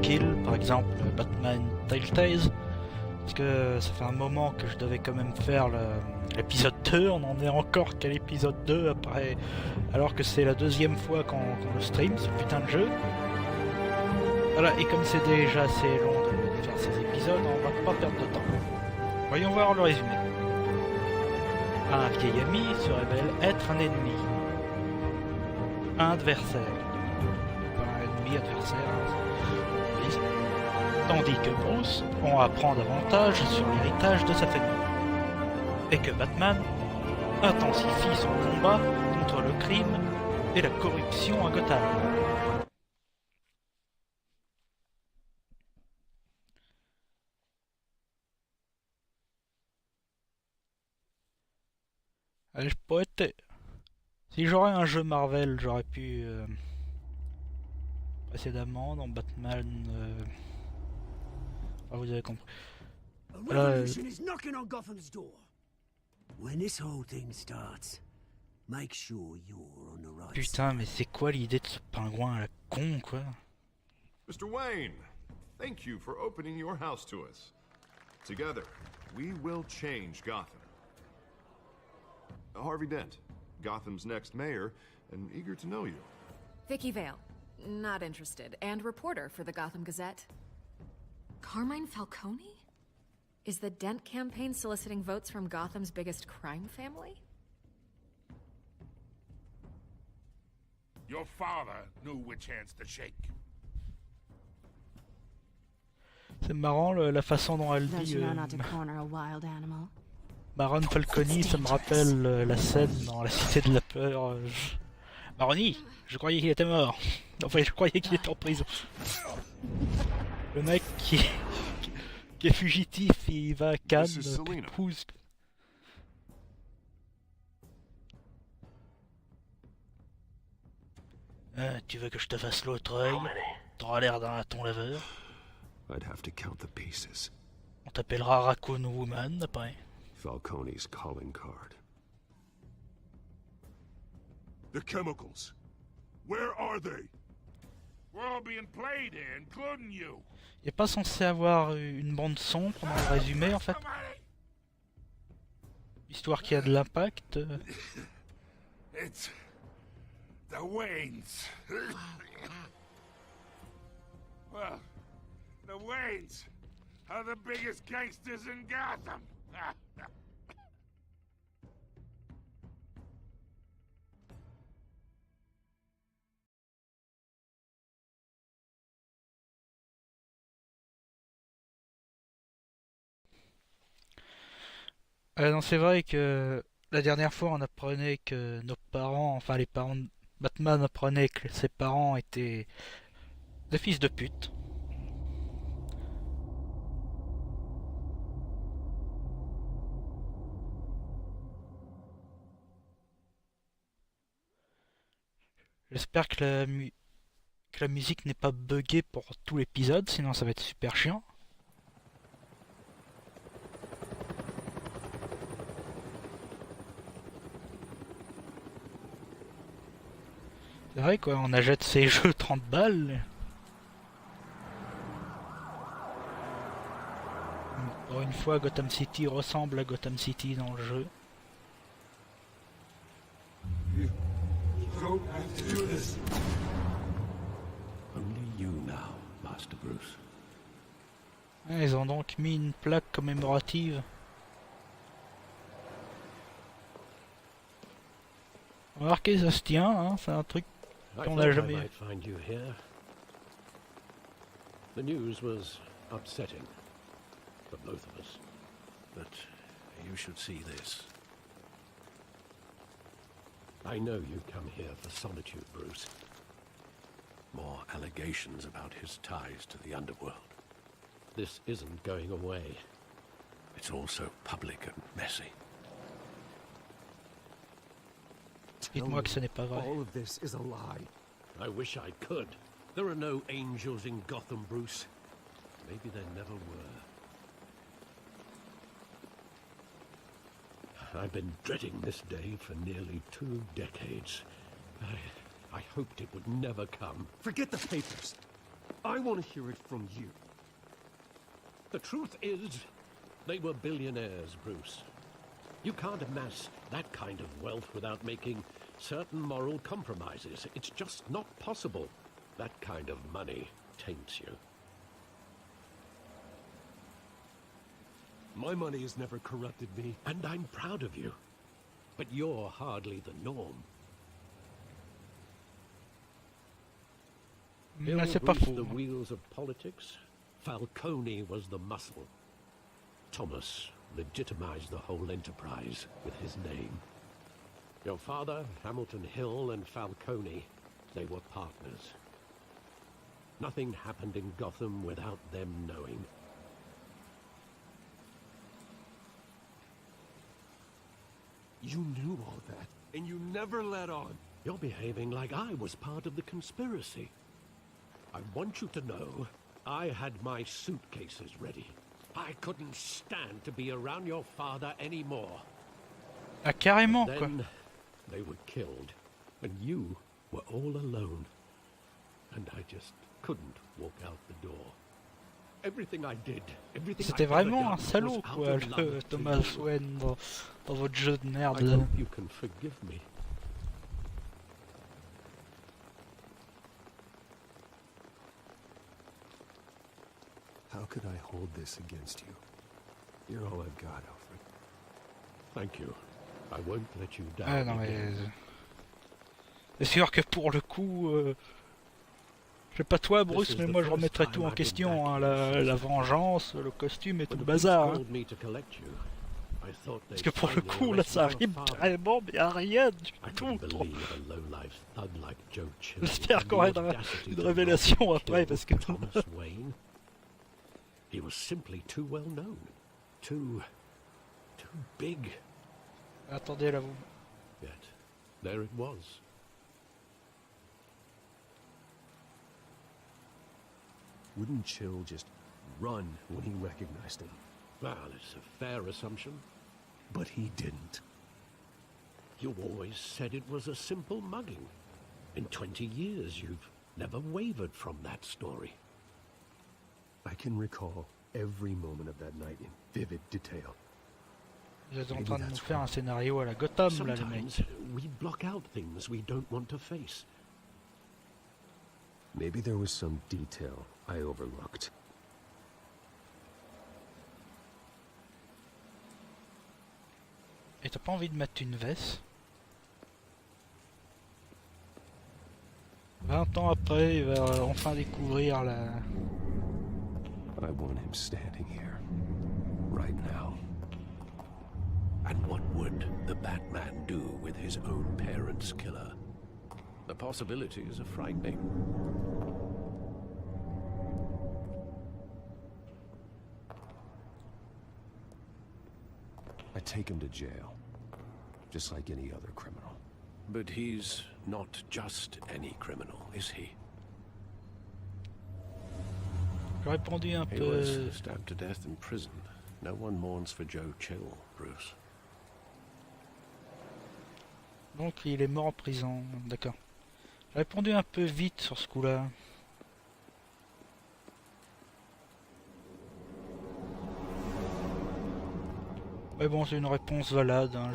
tranquille, par exemple Batman Telltale, parce que ça fait un moment que je devais quand même faire l'épisode 2, on en est encore qu'à l'épisode 2 après, alors que c'est la deuxième fois qu'on le stream, ce putain de jeu. Voilà, et comme c'est déjà assez long de faire ces épisodes, on va pas perdre de temps. Voyons voir le résumé. Un vieil ami se révèle être un ennemi. Un adversaire. Pas ennemi, adversaire. Tandis que Bruce, on apprend davantage sur l'héritage de sa famille. Et que Batman intensifie son combat contre le crime et la corruption à Gotham. Je pourrais être... Si j'aurais un jeu Marvel, j'aurais pu... précédemment, dans Batman... Ah, vous avez compris. Putain, mais c'est quoi l'idée de ce pingouin à la con, quoi? Mr. Wayne, thank you for opening your house to us. Together, we will change Gotham. Harvey Dent, Gotham's next mayor, and eager to know you. Vicky Vale, not interested, and reporter for the Gotham Gazette. Carmine Falcone? Is the Dent campaign soliciting votes from Gotham's biggest crime family? Your father knew which hands to shake. C'est marrant la façon dont elle dit Baron Falcone, ça me rappelle la scène dans La Cité de la Peur. Baroni, je croyais qu'il était mort. Enfin, je croyais qu'il était en prison. Le mec qui est fugitif, il va à Cannes, épouse. Tu veux que je te fasse l'autre œil? T'auras l'air d'un ton laveur. On t'appellera Raccoon Woman après. Falcone's calling card. The chemicals. Where are they? We're all being played here, including you. Il est pas censé avoir une bande son pendant le résumé en fait. Histoire qu'il y a de l'impact. It's the Waynes. Well, the Waynes are the biggest gangsters in Gotham. Non, c'est vrai que la dernière fois on apprenait que nos parents, enfin les parents de Batman apprenaient que ses parents étaient des fils de pute. J'espère que la musique n'est pas buggée pour tout l'épisode, sinon ça va être super chiant. C'est vrai quoi, on achète ces jeux 30 balles. Pour une fois, Gotham City ressemble à Gotham City dans le jeu. Ils ont donc mis une plaque commémorative. Remarquez, ça se tient, hein, c'est un truc qu'on n'a jamais vu. The news was upsetting for both of us, but you should see this. I know you come here for solitude, Bruce. More allegations about his ties to the underworld. This isn't going away. It's all so public and messy. Dites-moi que ce n'est pas vrai. All of this is a lie. I wish I could. There are no angels in Gotham, Bruce. Maybe there never were. I've been dreading this day for nearly 2 decades. I hoped it would never come. Forget the papers. I want to hear it from you. The truth is, they were billionaires, Bruce. You can't amass that kind of wealth without making certain moral compromises. It's just not possible. That kind of money taints you. My money has never corrupted me. And I'm proud of you. But you're hardly the norm. Mais c'est pas Bruce faux. the wheels of politics, Falcone was the muscle. Thomas legitimized the whole enterprise with his name. Your father, Hamilton Hill, and Falcone, they were partners. Nothing happened in Gotham without them knowing. You knew all that, and you never let on. You're behaving like I was part of the conspiracy. I want you to know I had my suitcases ready. I couldn't stand to be around your father anymore. Ah, carrément, quoi. Then they were killed, and you were all alone. And I just couldn't walk out the door. Everything I did, everything C'était I ever vraiment done un salaud, was out quoi, of love le to Thomas you. Wayne dans votre jeu de merde, I là. hope you can forgive me. How could I hold this against you? You're all I've got, Alfred. Thank you. I won't let you down. Ah non, mais... again. C'est sûr que pour le coup... Je sais pas toi, Bruce, This is mais the moi je first remettrais time tout en I've been question, back hein, in la City. vengeance, le costume et tout When le Bruce bazar. Hein. called me to collect you, I thought Parce they'd que pour le finally coup, là, arrest ça your arrive father. carrément, mais à rien du I tout. couldn't believe a low-life thug like Joe Chill. J'espère qu'on aura une révélation après, parce que... Thomas Wayne, he was simply too well known, too big. Attendez, là, vous... Yet there it was. Wouldn't Chill just run when he recognized him? Well, it's a fair assumption. But he didn't. You always said it was a simple mugging. In 20 years, you've never wavered from that story. I can recall every moment of that night in vivid detail. Vous êtes en train de nous faire un scénario à la Gotham, là, les mecs. Sometimes we block out things we don't want to face. Maybe there was some detail I overlooked. Et t'as pas envie de mettre une veste? 20 ans après, il va enfin découvrir la... I want him standing here, right now. And what would the Batman do with his own parents' killer? The possibilities are frightening. I take him to jail, just like any other criminal. But he's not just any criminal, is he? J'aurais répondu un He peu... was stabbed to death in prison. No one mourns for Joe Chill, Bruce. Donc il est mort en prison, d'accord. J'ai répondu un peu vite sur ce coup-là. Mais bon, c'est une réponse valable. Hein.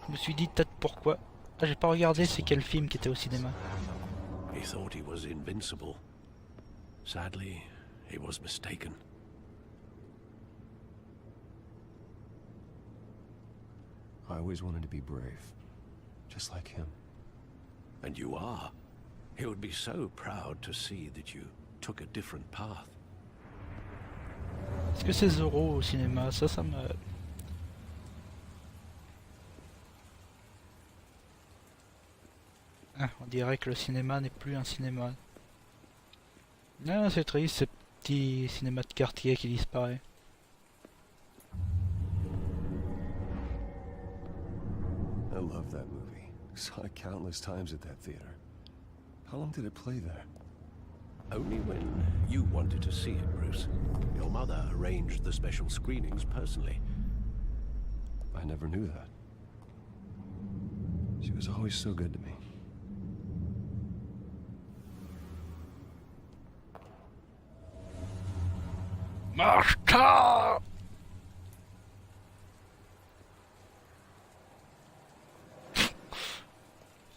Je me suis dit peut-être pourquoi. Ah, j'ai pas regardé c'est quel film qui était au cinéma. He thought he was invincible. Sadly, he was mistaken. I always wanted to be brave, just like him. And you are. He would be so proud to see that you took a different path. Est-ce que c'est Zorro au cinéma? Ça me... Ah, on dirait que le cinéma n'est plus un cinéma. Ah, c'est triste, ce petit cinéma de quartier qui disparaît. I love that movie. Saw it countless times at that theater. How long did it play there? Only when you wanted to see it, Bruce. Your mother arranged the special screenings personally. I never knew that. She was always so good to me. marthaaa.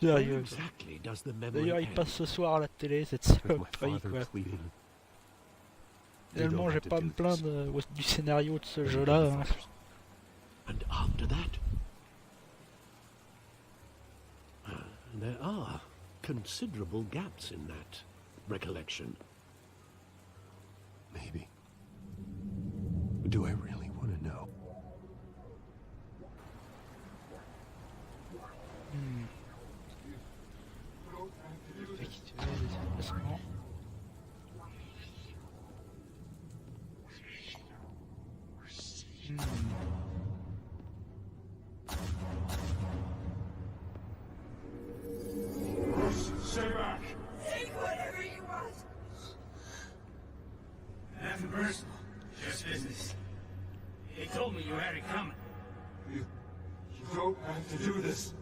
Where Sérieux. exactly does the memory D'ailleurs, il end? passe ce soir à la télé, cette With my saloperie, father quoi. pleading. Finalement, j'ai pas à me plaindre du scénario de ce jeu-là. Hein. And after that, there are considerable gaps in that recollection. Maybe. But do I really want to know? Effectuer des déplacements. Stay back! Take whatever you want. Nothing personal, just business. He told me you had it coming. You don't have to do this.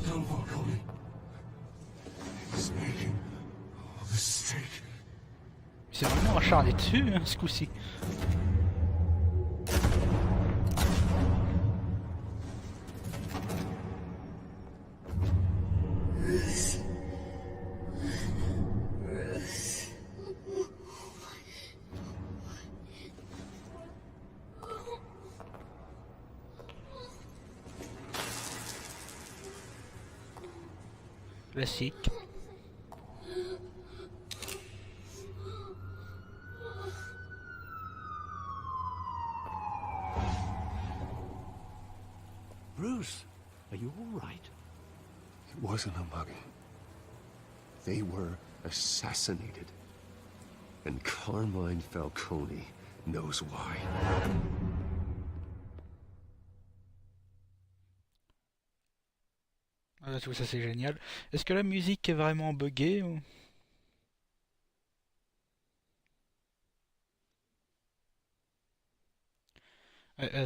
Don't walk on me. He's making a mistake. C'est vraiment acharné dessus, hein, ce coup-ci. Classique. Bruce, are you all right? It wasn't a mugging. They were assassinated. And Carmine Falcone knows why. Ah, tout ça c'est génial. Est-ce que la musique est vraiment buggée ou...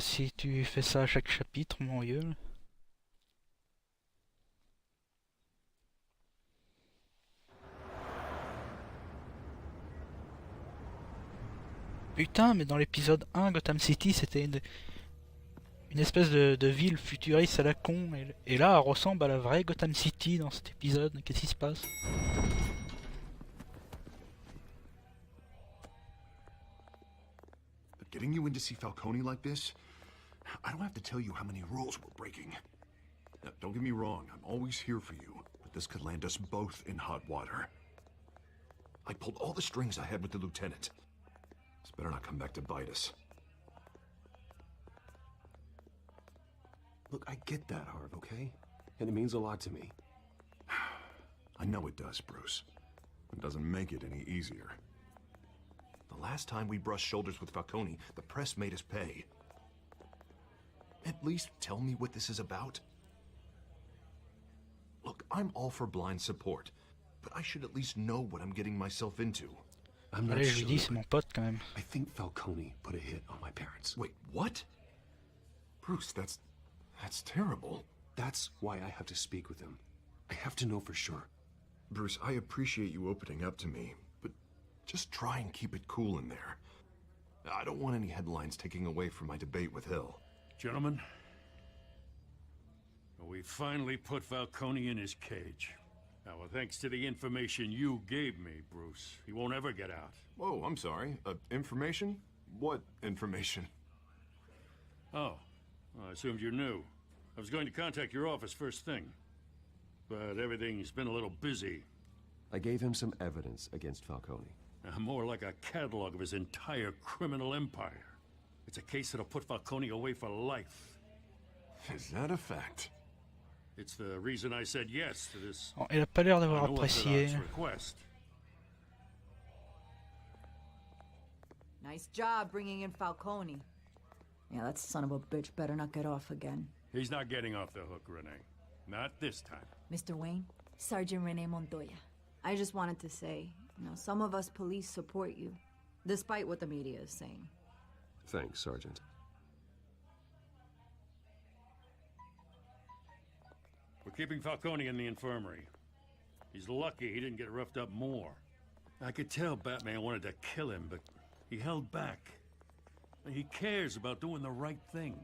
si tu fais ça à chaque chapitre, mon vieux. Putain, mais dans l'épisode 1, Gotham City, c'était une espèce de ville futuriste à la con. Et là, elle ressemble à la vraie Gotham City dans cet épisode. Qu'est-ce qui se passe? Getting you in to see Falcone like this? I don't have to tell you how many rules we're breaking. Now, don't get me wrong, I'm always here for you, but this could land us both in hot water. I pulled all the strings I had with the lieutenant. This better not come back to bite us. Look, I get that, Harv, okay? And it means a lot to me. I know it does, Bruce. It doesn't make it any easier. The last time we brushed shoulders with Falcone, the press made us pay. At least tell me what this is about. Look, I'm all for blind support, but I should at least know what I'm getting myself into. I'm not Allez, je lui dis, sure, c'est mon pote quand même. I think Falcone put a hit on my parents. Wait, what? Bruce, that's terrible. That's why I have to speak with him. I have to know for sure. Bruce, I appreciate you opening up to me, but just try and keep it cool in there. I don't want any headlines taking away from my debate with Hill. Gentlemen, we finally put Falcone in his cage. Now, thanks to the information you gave me, Bruce, he won't ever get out. Whoa, I'm sorry. Information? What information? Oh, well, I assumed you knew. I was going to contact your office first thing, but everything's been a little busy. I gave him some evidence against Falcone. More like a catalog of his entire criminal empire. It's a case that'll put Falcone away for life. Is that a fact? It's the reason I said yes to this Bon, il a pas l'air d'avoir apprécié. unorthodox request. Nice job bringing in Falcone. Yeah, that son of a bitch better not get off again. He's not getting off the hook, Renee. Not this time. Mr. Wayne, Sergeant Rene Montoya. I just wanted to say, some of us police support you, despite what the media is saying. Thanks, Sergeant. keeping Falcone in the infirmary. He's lucky he didn't get roughed up more. I could tell Batman wanted to kill him, but he held back. He cares about doing the right thing.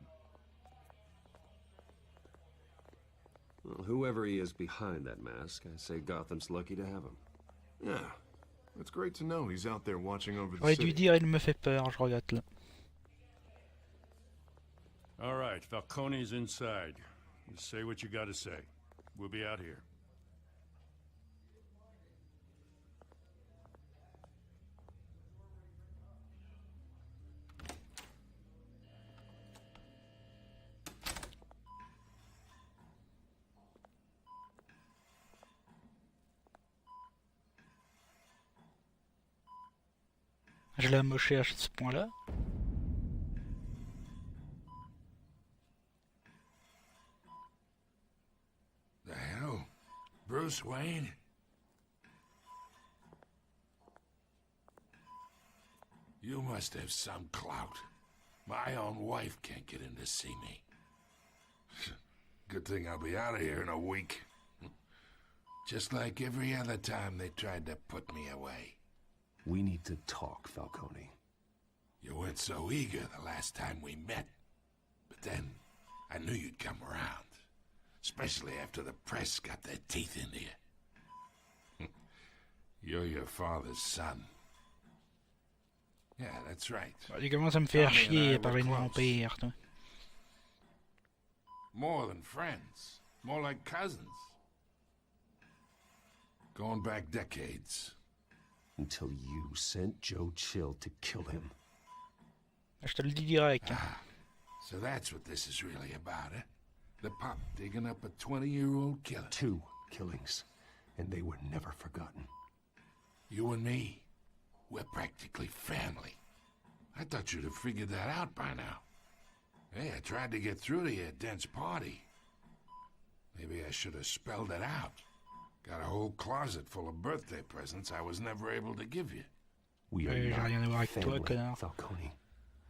Well, whoever he is behind that mask, I say Gotham's lucky to have him. Yeah, it's great to know he's out there watching over the J'aurais dû city. dire il me fait peur, je regrette là. All right, Falcone's inside. You say what you gotta say. We'll be out here. Je l'ai amoché à ce point-là. The hell? Bruce Wayne? You must have some clout. My own wife can't get in to see me. Good thing I'll be out of here in a week. Just like every other time they tried to put me away. We need to talk, Falcone. You weren't so eager the last time we met. But then, I knew you'd come around. Especially after the press got their teeth into you. You're your father's son. Yeah, that's right. Il commence à me faire chier par une vampire. Toi. More than friends. More like cousins. Going back decades. Until you sent Joe Chill to kill him. Je te le dis direct. So that's what this is really about, eh? The pop digging up a 20-year-old killer. 2 killings, and they were never forgotten. You and me, we're practically family. I thought you'd have figured that out by now. Hey, I tried to get through to your dense party. Maybe I should have spelled it out. Got a whole closet full of birthday presents I was never able to give you. We are J'ai rien à voir not avec toi, family, connard. Falcone.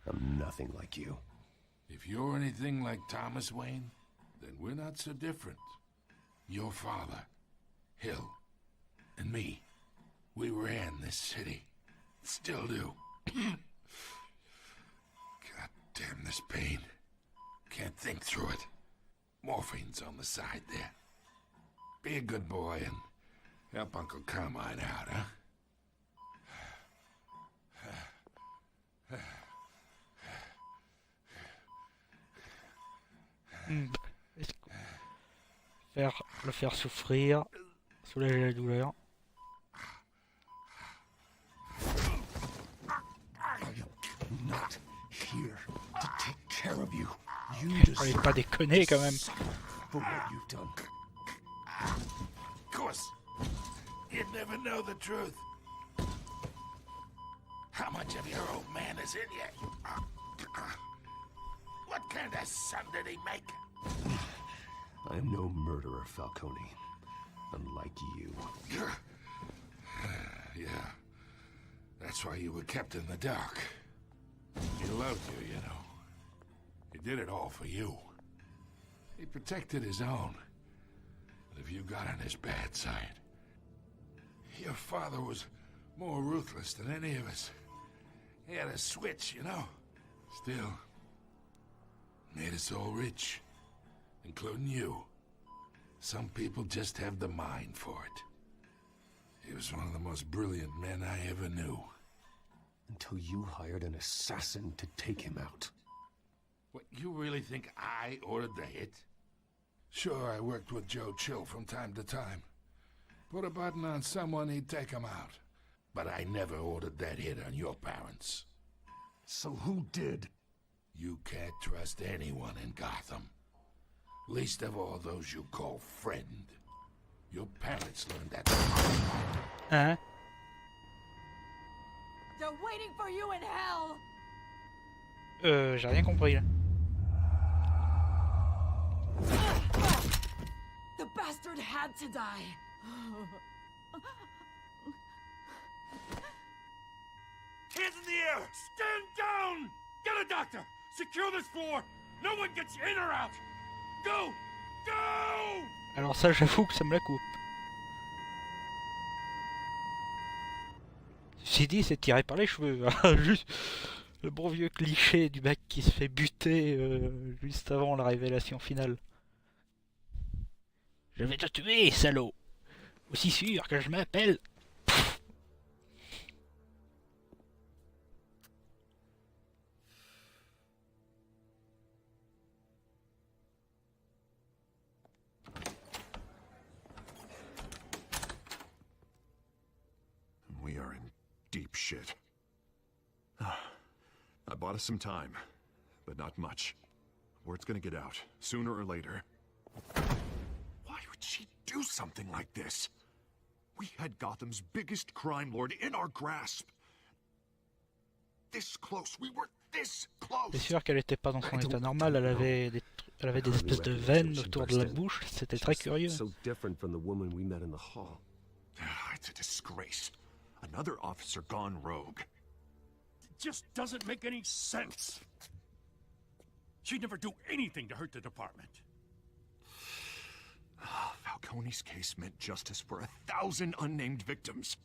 I'm nothing like you. If you're anything like Thomas Wayne, then we're not so different. Your father, Hill, and me, we ran this city. Still do. God damn this pain. Can't think through it. Morphine's on the side there. Be a good boy and help Uncle Carmine out, huh? Le faire souffrir, soulager la douleur. I'm not here to take care of you. You Fallait pas déconner quand même. for what you've done. Of course, you'd never know the truth. How much of your old man is in you? What kind of son did he make? I am no murderer, Falcone. Unlike you. Yeah. That's why you were kept in the dark. He loved you, you know. He did it all for you. He protected his own. But if you got on his bad side, your father was more ruthless than any of us. He had a switch, you know. Still, made us all rich, including you. Some people just have the mind for it. He was one of the most brilliant men I ever knew. Until you hired an assassin to take him out. What, you really think I ordered the hit? Sure, I worked with Joe Chill from time to time. Put a button on someone, he'd take him out. But I never ordered that hit on your parents. So who did? You can't trust anyone in Gotham. Least of all those you call friend. Your parents learned that. Hein? They're waiting for you in hell! J'ai rien compris là. The bastard had to die! Hands in the air! Stand down! Get a doctor! Secure this floor! No one gets in or out! Go! Go! Alors ça, j'avoue que ça me la coupe. Ceci dit, c'est tiré par les cheveux. Hein. Juste le bon vieux cliché du mec qui se fait buter juste avant la révélation finale. Je vais te tuer, salaud. Aussi sûr que je m'appelle... We are in deep shit. I bought us some time, but not much. Word's gonna get out, sooner or later. Why would she do something like this? We had Gotham's biggest crime lord in our grasp. This close, we were this close. C'est sûr qu'elle était pas dans son état normal, elle avait des espèces de veines autour de la bouche, c'était très curieux. So different from the woman we met in the hall. It's a disgrace. Another officer gone rogue. It just doesn't make any sense. She'd never do anything to hurt the department. Falcone's case meant justice for 1,000 unnamed victims.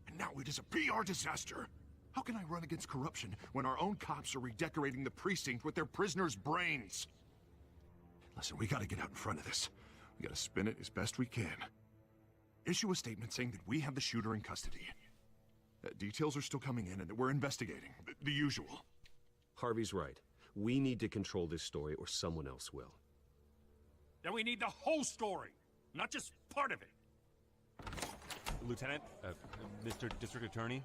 And now it is a PR disaster. How can I run against corruption when our own cops are redecorating the precinct with their prisoners' brains? Listen, we gotta get out in front of this. We gotta spin it as best we can. Issue a statement saying that we have the shooter in custody. Details are still coming in and that we're investigating. The usual. Harvey's right. We need to control this story or someone else will. Then we need the whole story, not just part of it. Lieutenant, Mr. District Attorney,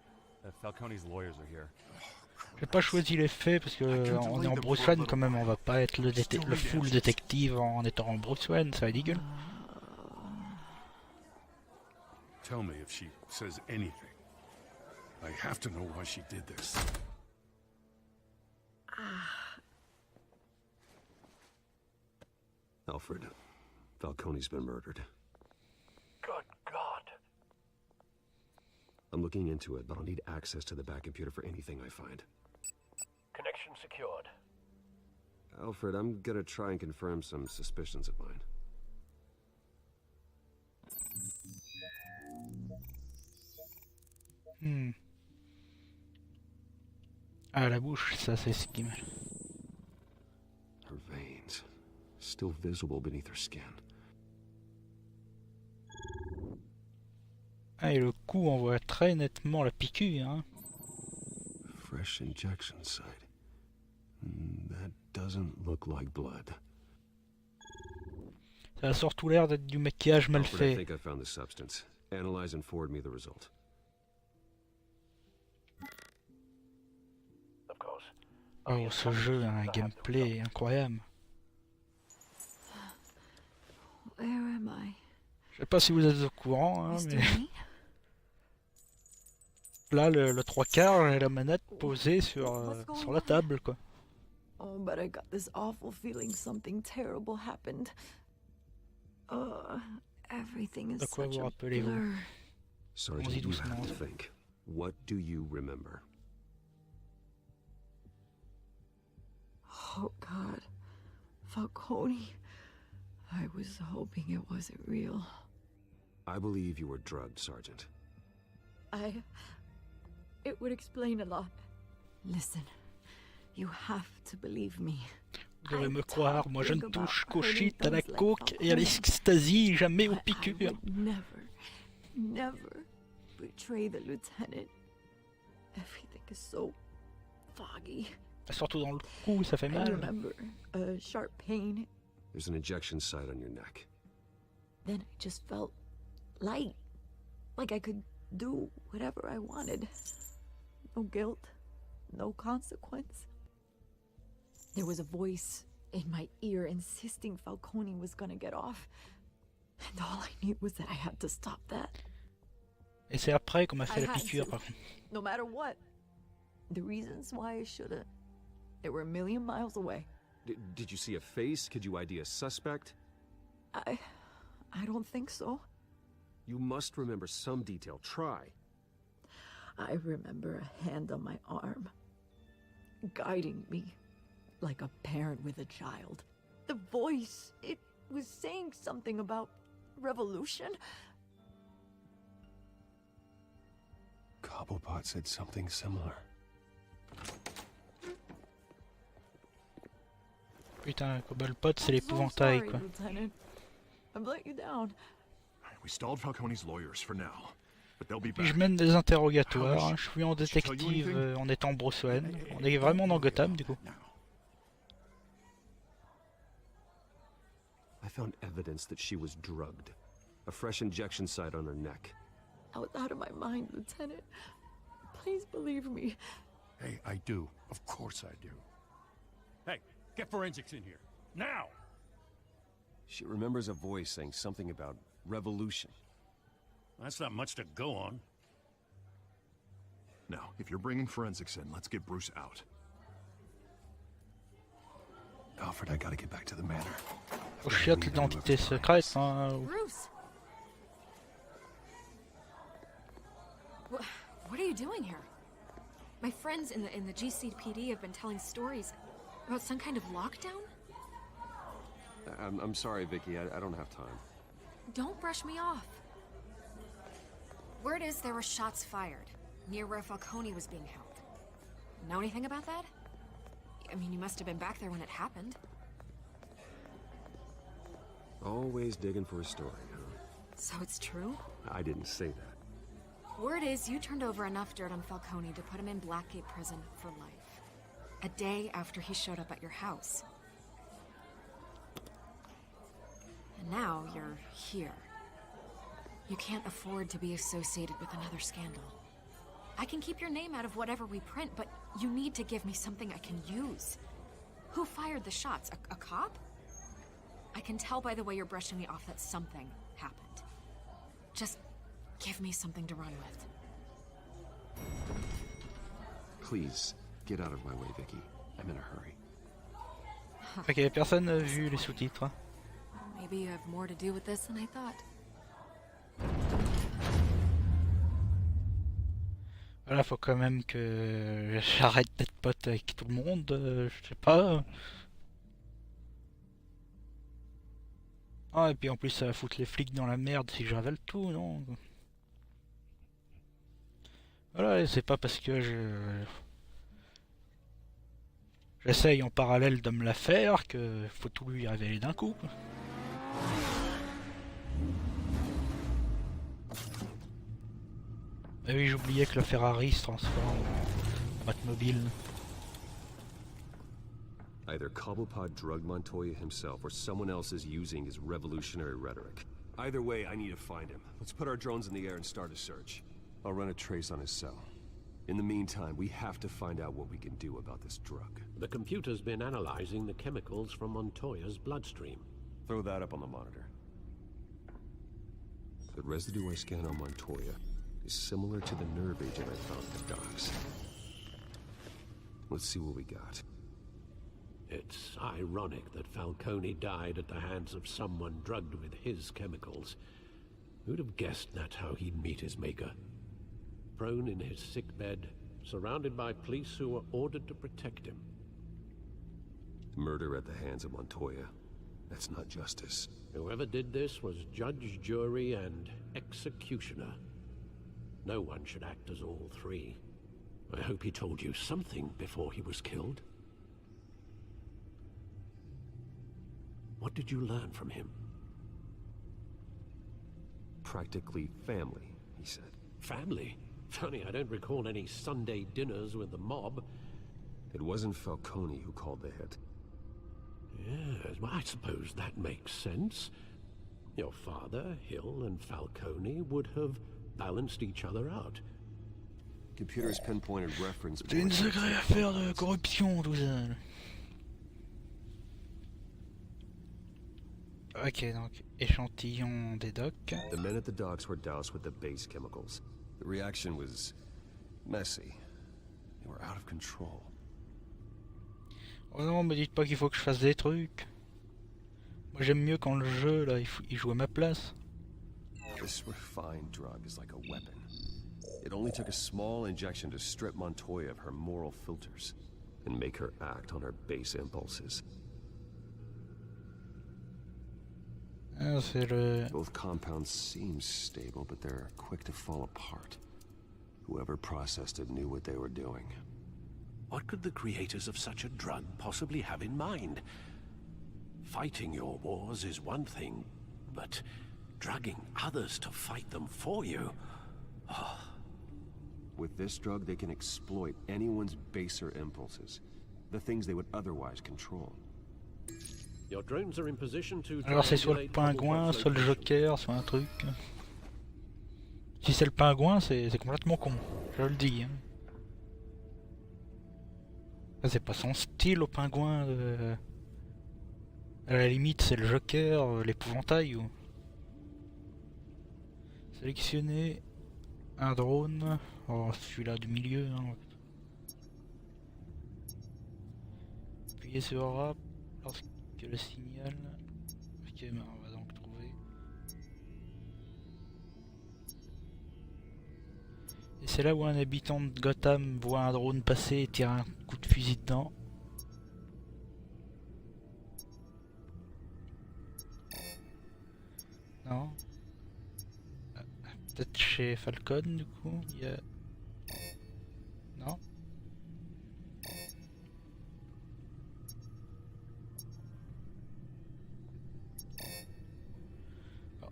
Falcone's lawyers are here. J'ai pas choisi les faits parce que on est en Bruce Wayne quand même, on va pas être le full détective en étant en Bruce Wayne, ça va être dégueu. Tell me if she says anything. I have to know why she did this. Alfred, Falcone's been murdered. Good God. I'm looking into it, but I'll need access to the back computer for anything I find. Connection secured. Alfred, I'm gonna try and confirm some suspicions of mine. Ah, la bouche, ça c'est ce qui me... Her veins, still visible beneath her skin. Ah, et le cou, on voit très nettement la piqûre, hein. Fresh injection site. That doesn't look like blood. Ça a surtout l'air d'être du maquillage mal Alfred, I fait. think I found the substance. Analyze and forward me the result. Of course. Oh, ce jeu a un gameplay incroyable. Where am I? Je sais pas si vous êtes au courant, hein, mais... Là, le 3/4 et la manette posée sur la table, quoi. Oh, but I got this awful feeling something terrible happened. Everything is De quoi such vous a rappelez-vous? blur. Sergeant, Allons-y you have doucement. to think. What do you remember? Oh, God. Falcone. I was hoping it wasn't real. I believe you were drugged, Sergeant. It would explain a lot. Listen, you have to believe me. Vous devez me croire, moi je ne touche qu'au shit, à la coke et à l'ecstasy, jamais aux piqûres. Never betray the lieutenant. Everything is so foggy. Surtout dans le cou, ça fait I mal. remember a sharp pain. There's an injection site on your neck. Then I just felt light. Like I could do whatever I wanted. No guilt, no consequence. There was a voice in my ear insisting Falcone was gonna get off. And all I knew was that I had to stop that. Et c'est après qu'on m'a fait la piqûre, par contre. No matter what. The reasons why I should've, they were a million miles away. Did you see a face? Could you ID a suspect? I don't think so. You must remember some detail. Try. I remember a hand on my arm, guiding me like a parent with a child. The voice, it was saying something about revolution? Cobblepot said something similar. Putain, Cobblepot, c'est I'm so l'épouvantail, sorry, quoi. Lieutenant. I've let you down. We stalled Falcone's lawyers for now, but they'll be Puis back. je mène des interrogatoires, hein. Je suis en détective en étant Bruce Wayne. On est vraiment dans Gotham, du coup. I found evidence that she was drugged. A fresh injection site on her neck. I was out of my mind, Lieutenant. Please believe me. Hey, I do. Of course I do. Hey, get forensics in here. Now! She remembers a voice saying something about revolution. That's not much to go on. Now, if you're bringing forensics in, let's get Bruce out. Alfred, I gotta get back to the manor. Faut chiotte l'identité secrète, hein. Bruce! What are you doing here? My friends in the GCPD have been telling stories about some kind of lockdown? I'm sorry, Vicky. I don't have time. Don't brush me off. Word is there were shots fired near where Falcone was being held. Know anything about that? I mean, you must have been back there when it happened. Always digging for a story, huh? So it's true? I didn't say that. Word is you turned over enough dirt on Falcone to put him in Blackgate Prison for life. A day after he showed up at your house. And now you're here. You can't afford to be associated with another scandal. I can keep your name out of whatever we print, but you need to give me something I can use. Who fired the shots? A cop? I can tell by the way you're brushing me off that something happened. Just give me something to run with. Please, get out of my way, Vicky. I'm in a hurry. Ok, personne n'a vu les sous-titres. Maybe you have more to do with this than I thought. Voilà, faut quand même que j'arrête d'être pote avec tout le monde, je sais pas. Ah, et puis en plus ça va foutre les flics dans la merde si je révèle tout, non? Voilà, c'est pas parce que j'essaye en parallèle de me la faire que faut tout lui révéler d'un coup. Ah oui, j'oubliais que le Ferrari se transforme en Batmobile. Either Cobblepot drugged Montoya himself or someone else is using his revolutionary rhetoric. Either way, I need to find him. Let's put our drones in the air and start a search. I'll run a trace on his cell. In the meantime, we have to find out what we can do about this drug. The computer's been analyzing the chemicals from Montoya's bloodstream. Throw that up on the monitor. The residue I scan on Montoya is similar to the nerve agent I found at the docks. Let's see what we got. It's ironic that Falcone died at the hands of someone drugged with his chemicals. Who'd have guessed that's how he'd meet his maker? Prone in his sickbed, surrounded by police who were ordered to protect him. Murder at the hands of Montoya. That's not justice. Whoever did this was judge, jury, and executioner. No one should act as all three. I hope he told you something before he was killed. What did you learn from him? Practically family, he said. Family? Funny, I don't recall any Sunday dinners with the mob. It wasn't Falcone who called the hit. Yes, well, I suppose that makes sense. Your father, Hill, and Falcone would have balanced each other out. Computer's pinpointed reference. C'est une sacrée affaire de corruption, tout ça. Ok, donc échantillon des docks. The men at the docks were doused with the base chemicals. The reaction was messy. They were out of control. Oh non, me dites pas qu'il faut que je fasse des trucs. Moi j'aime mieux quand le jeu là il joue à ma place. This refined drug is like a weapon. It only took a small injection to strip Montoya of her moral filters and make her act on her base impulses. Ah, c'est le... Both compounds seem stable, but they're quick to fall apart. Whoever processed it knew what they were doing. What could the creators of such a drug possibly have in mind? Fighting your wars is one thing, but drugging others to fight them for you? Oh. With this drug, they can exploit anyone's baser impulses, the things they would otherwise control. Your drones are in position to Alors c'est soit le pingouin, soit le joker, soit un truc. Si c'est le pingouin, c'est complètement con, je le dis. Hein. C'est pas son style au pingouin. À la limite, c'est le joker, l'épouvantail ou... Sélectionner un drone. Oh, celui-là du milieu. Hein. Appuyez sur A lorsque le signal. Ok, ben on va donc trouver. Et c'est là où un habitant de Gotham voit un drone passer et tire un coup de fusil dedans. Non. Peut-être chez Falcon du coup, il y a... Non.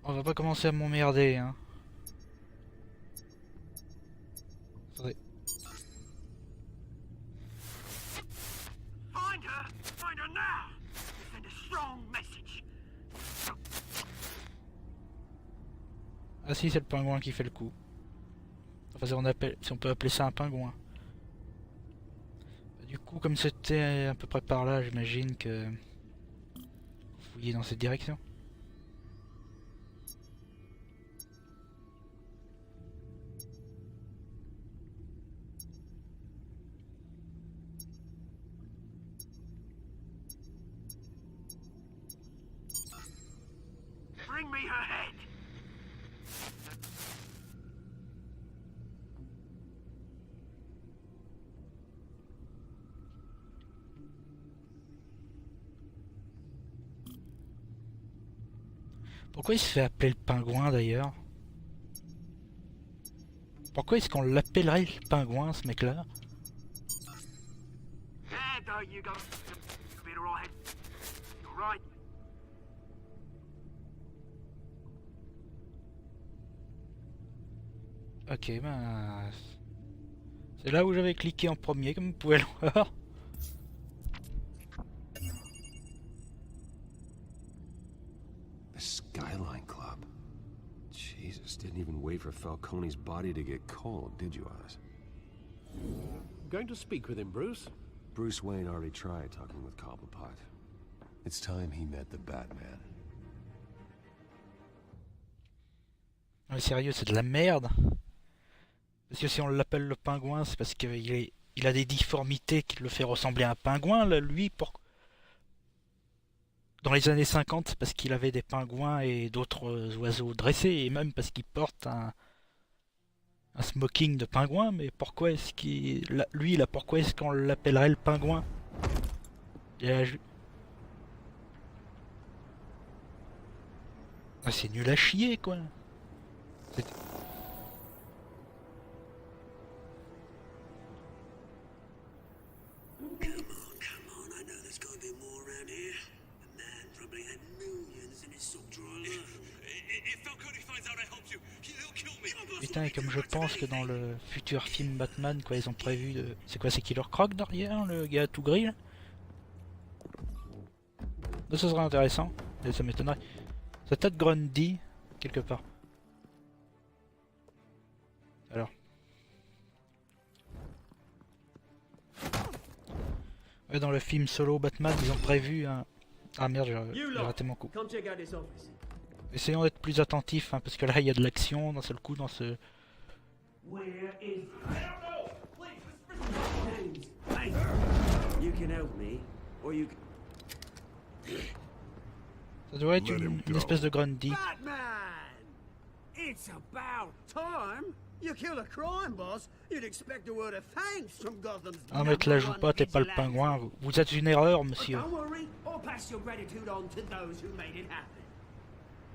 On va pas commencer à m'emmerder, hein. Attendez. Find her now. Send a strong message. Ah si, c'est le pingouin qui fait le coup. Enfin, si on peut appeler ça un pingouin. Du coup, comme c'était à peu près par là, j'imagine que... Vous fouillez dans cette direction. Bring me her head. Pourquoi il se fait appeler le pingouin d'ailleurs? Pourquoi est-ce qu'on l'appellerait le pingouin, ce mec-là? Ok, ben... C'est là où j'avais cliqué en premier, comme vous pouvez le voir. The Skyline Club. Jesus, didn't even wait for Falcone's body to get cold, did you, Oz? Going to speak with him, Bruce? Bruce Wayne already tried talking with Cobblepot. It's time he met the Batman. Mais sérieux, c'est de la merde. Parce que si on l'appelle le pingouin, c'est parce qu'il a des difformités qui le fait ressembler à un pingouin. Là, lui, dans les années 50, c'est parce qu'il avait des pingouins et d'autres oiseaux dressés, et même parce qu'il porte un smoking de pingouin. Mais pourquoi est-ce pourquoi est-ce qu'on l'appellerait le pingouin? Ah, c'est nul à chier, quoi. Putain, et comme je pense que dans le futur film Batman, quoi, ils ont prévu de... C'est quoi, c'est Killer Croc derrière, le gars tout gris, là? Ça serait intéressant, et ça m'étonnerait. Ça tête Grundy, quelque part. Alors. Ouais, dans le film solo Batman, ils ont prévu un... Ah merde, j'ai raté mon coup. Essayons d'être plus attentifs, hein, parce que là il y a de l'action d'un seul coup dans ce... Ça doit être une espèce de Grundy. Ah mais te la joue pas, t'es pas le pingouin, vous êtes une erreur, monsieur.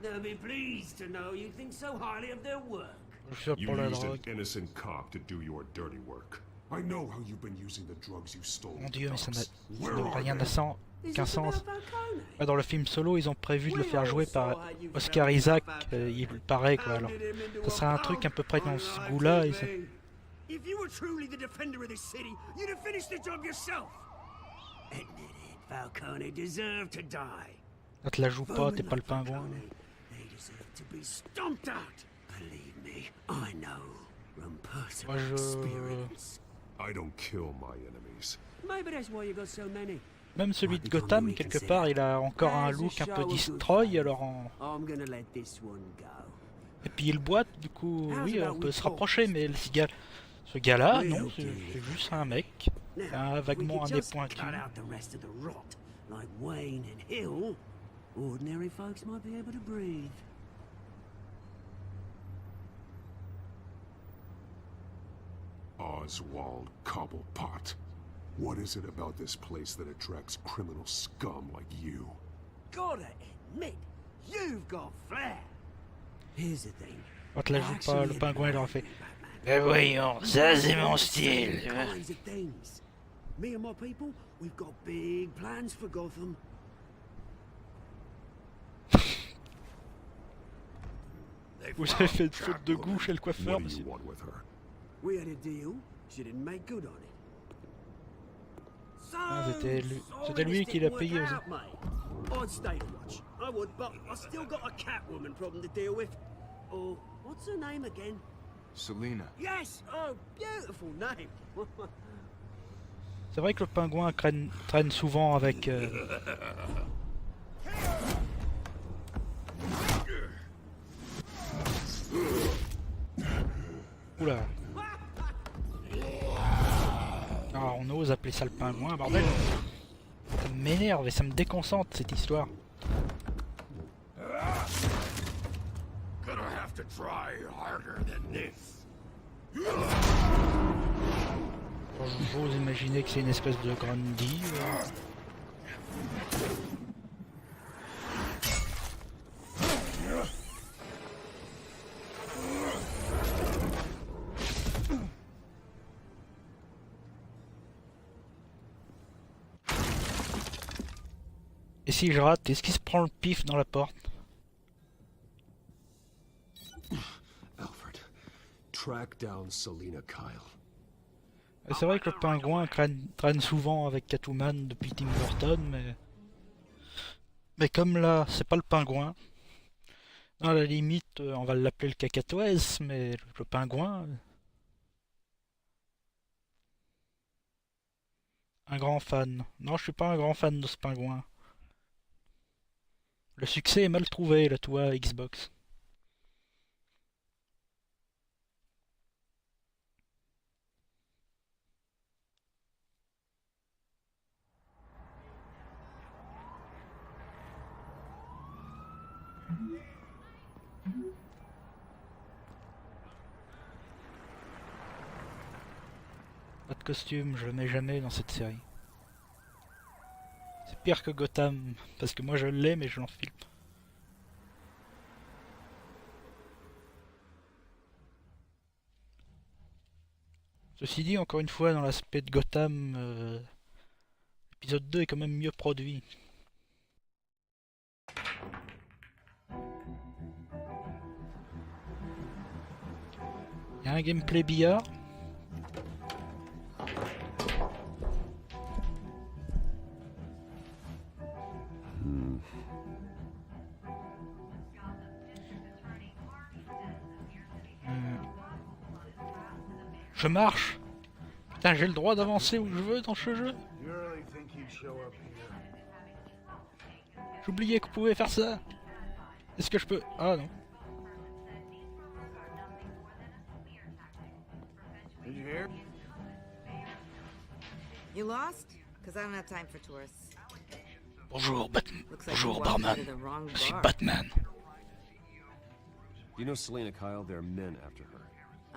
They'll be pleased to know you think so highly of their work. Je suis You pour la used an drogue. innocent cop to do your dirty work. I know how you've been using the drugs you stole. Mon dieu, mais ça n'a Where are rien they? qu'un sens. Falcone? Ouais, dans le film Solo, ils ont prévu de le faire jouer par Oscar Isaac, il paraît quoi. Alors, ça serait un truc à peu près dans ce goût-là. Et If you were truly the defender of this city, you'd have finished the job yourself. Admit it, Falcone deserved to die. ça te la joue pas, t'es pas le pingouin. Falcone, they deserve to be stomped out. Believe me, I know from personal Moi, experience. I don't kill my enemies. Maybe that's why you got so many. Même celui de Gotham, quelque part, il a encore un look un peu destroy, alors I'm gonna let this one go. Et puis il boite, du coup, oui, on peut se rapprocher, mais ce gars-là, non, c'est juste un mec, vaguement un nez pointu. Cut out the rest of the rot, like Wayne and Hill. Ordinary folks might be able to breathe. Oswald Cobblepot. What is it about this place that attracts criminal scum like you? Gotta admit, you've got flair. Here's the thing. Quand la joue pas, le pingouin il leur fait. Mais voyons, ça c'est mon style. Kinds of things. Me and my people, we've got big plans for Gotham. Vous avez fait une faute de goût chez le coiffeur, What do monsieur. you want with her? We had a deal. She didn't make good on it. So, c'était lui qui l'a payé aussi. out, mate. I'd stay to watch. I would, but I still got a Catwoman problem to deal with. Oh, what's her name again? Selena. Yes! Oh, beautiful name. C'est vrai que le pingouin traîne souvent avec... Oula. Ah, on ose appeler ça le pingouin, bordel. Ça m'énerve et ça me déconcentre cette histoire. Gonna have to try harder than this. J'ose imaginer que c'est une espèce de Grundy. Et si je rate, est-ce qu'il se prend le pif dans la porte? Alfred, track down Selena Kyle. C'est vrai que le pingouin traîne souvent avec Catwoman depuis Tim Burton, mais comme là, c'est pas le pingouin. À la limite, on va l'appeler le cacatoès, mais le pingouin... Un grand fan. Non, je suis pas un grand fan de ce pingouin. Le succès est mal trouvé, là, toi, Xbox. Pas de costume, je le mets jamais dans cette série. C'est pire que Gotham, parce que moi je l'ai mais je l'enfile pas. Ceci dit, encore une fois, dans l'aspect de Gotham, l'épisode 2 est quand même mieux produit. Il y a un gameplay billard. Je marche. Putain, j'ai le droit d'avancer où je veux dans ce jeu. J'oubliais que vous pouvez faire ça. Est-ce que je peux... Ah non. You lost? Because I don't have time for tourists. Bonjour, Batman. Looks like Bonjour, you walked barman. into the wrong Je suis bar. Batman. You know Selena Kyle? There are men after her.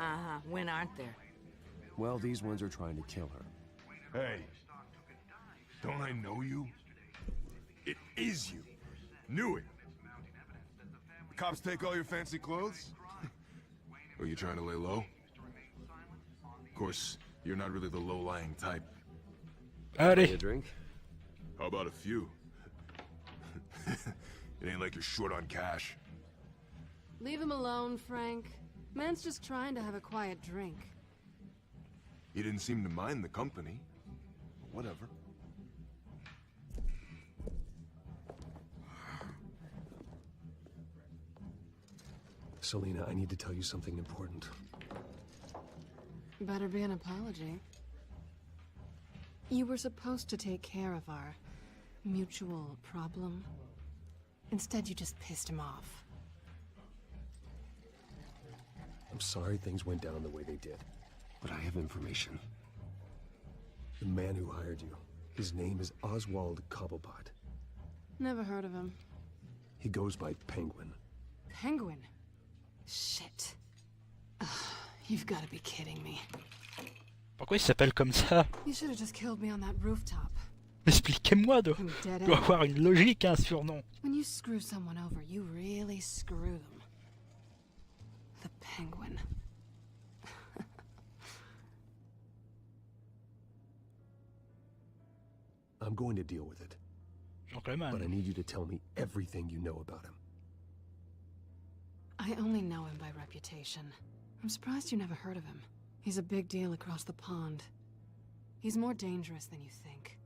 Uh-huh. When aren't there? Well, these ones are trying to kill her. Hey, don't I know you? It is you. Knew it. Cops take all your fancy clothes? Are you trying to lay low? Of course, you're not really the low-lying type. A Allez. drink? How about a few? It ain't like you're short on cash. Leave him alone, Frank. Man's just trying to have a quiet drink. He didn't seem to mind the company. Whatever. Selena, I need to tell you something important. Better be an apology. You were supposed to take care of our mutual problem. Instead, you just pissed him off. I'm sorry things went down the way they did, but I have information. The man who hired you, his name is Oswald Cobblepot. Never heard of him. He goes by Penguin. Penguin? Shit. Ugh, you've got to be kidding me. Pourquoi il s'appelle comme ça? You should have just killed me on that rooftop. Expliquez-moi, doit avoir une logique, un surnom. When you screw someone over, you really screw them. The Penguin. I'm going to deal with it. Okay, man. But I need you to tell me everything you know about him. I only know him by reputation. I'm surprised you never heard of him. He's a big deal across the pond. He's more dangerous than you think.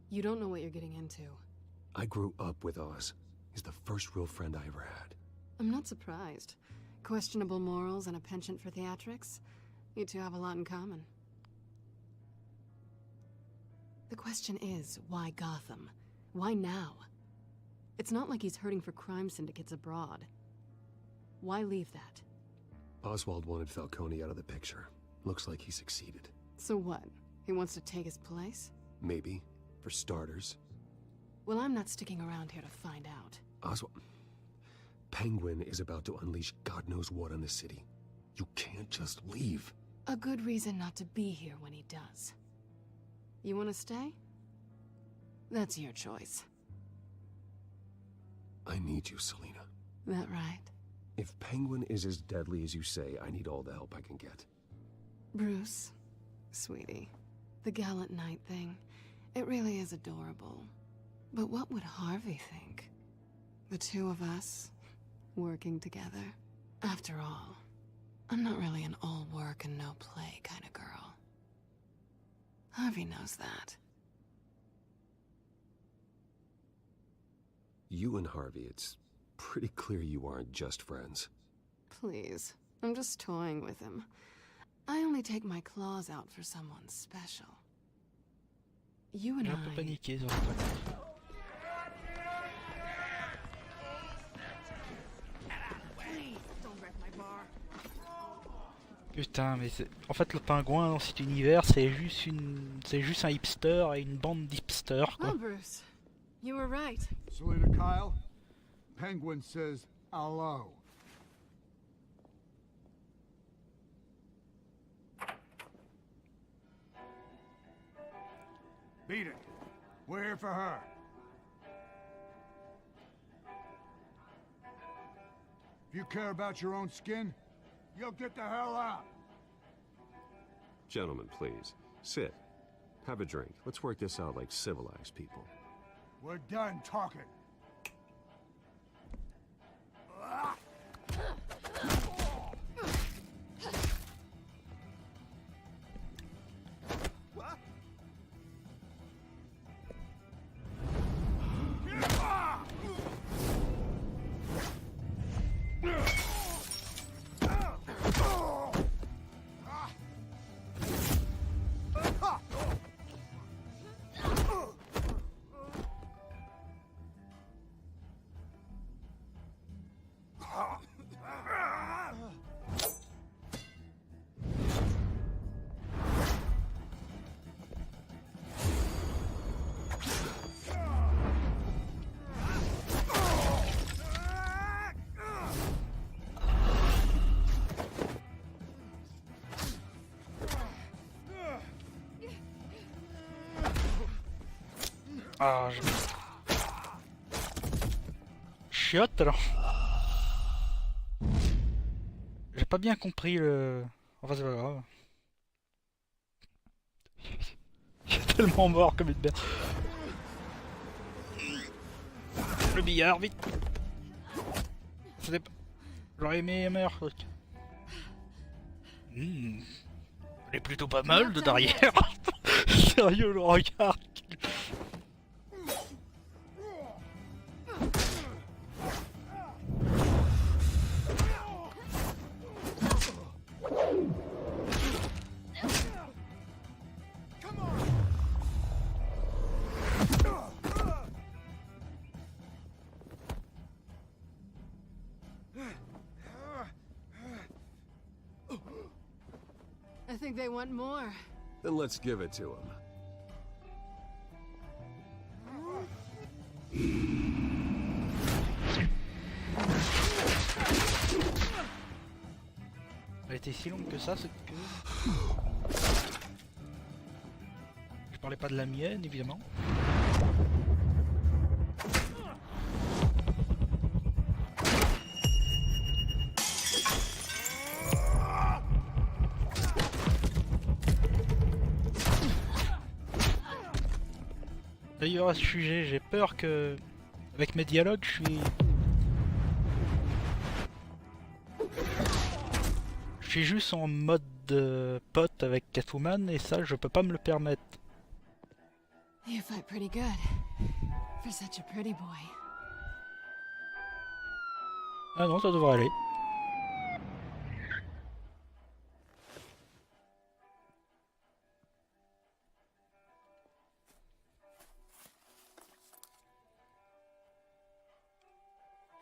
You don't know what you're getting into. I grew up with Oz. He's the first real friend I ever had. I'm not surprised. Questionable morals and a penchant for theatrics. You two have a lot in common. The question is, why Gotham? Why now? It's not like he's hurting for crime syndicates abroad. Why leave that? Oswald wanted Falcone out of the picture. Looks like he succeeded. So what? He wants to take his place? Maybe. For starters. Well, I'm not sticking around here to find out. Oswald... Penguin is about to unleash God knows what on the city. You can't just leave. A good reason not to be here when he does. You want to stay? That's your choice. I need you, Selena. That right? If Penguin is as deadly as you say, I need all the help I can get. Bruce, sweetie, the gallant knight thing, it really is adorable. But what would Harvey think? The two of us, working together? After all, I'm not really an all work and no play kind of girl. Harvey knows that. You and Harvey, it's pretty clear you aren't just friends. Please, I'm just toying with him. I only take my claws out for someone special. You and J'ai un peu I... paniqué sur ce truc. Putain, mais c'est... En fait, le pingouin dans cet univers, c'est juste un hipster et une bande d'hipsters, quoi. Well, Bruce, you were right. Selena Kyle, Penguin says hello. Beat it. We're here for her. If you care about your own skin, you'll get the hell out. Gentlemen, please. Sit. Have a drink. Let's work this out like civilized people. We're done talking. Ah, chiottes alors. J'ai pas bien compris le... Enfin c'est pas grave. Il est tellement mort comme une merde. Le billard, vite. J'aurais aimé un meilleur truc. Elle est plutôt pas mal de derrière. Sérieux le regard. I think they want more. Then let's give it to him. Elle était si longue que ça, cette queue. Je parlais pas de la mienne, évidemment. D'ailleurs à ce sujet, j'ai peur que, avec mes dialogues, je suis juste en mode pote avec Catwoman et ça, je peux pas me le permettre. You fight pretty good for such a pretty boy. Ah non, ça devrait aller.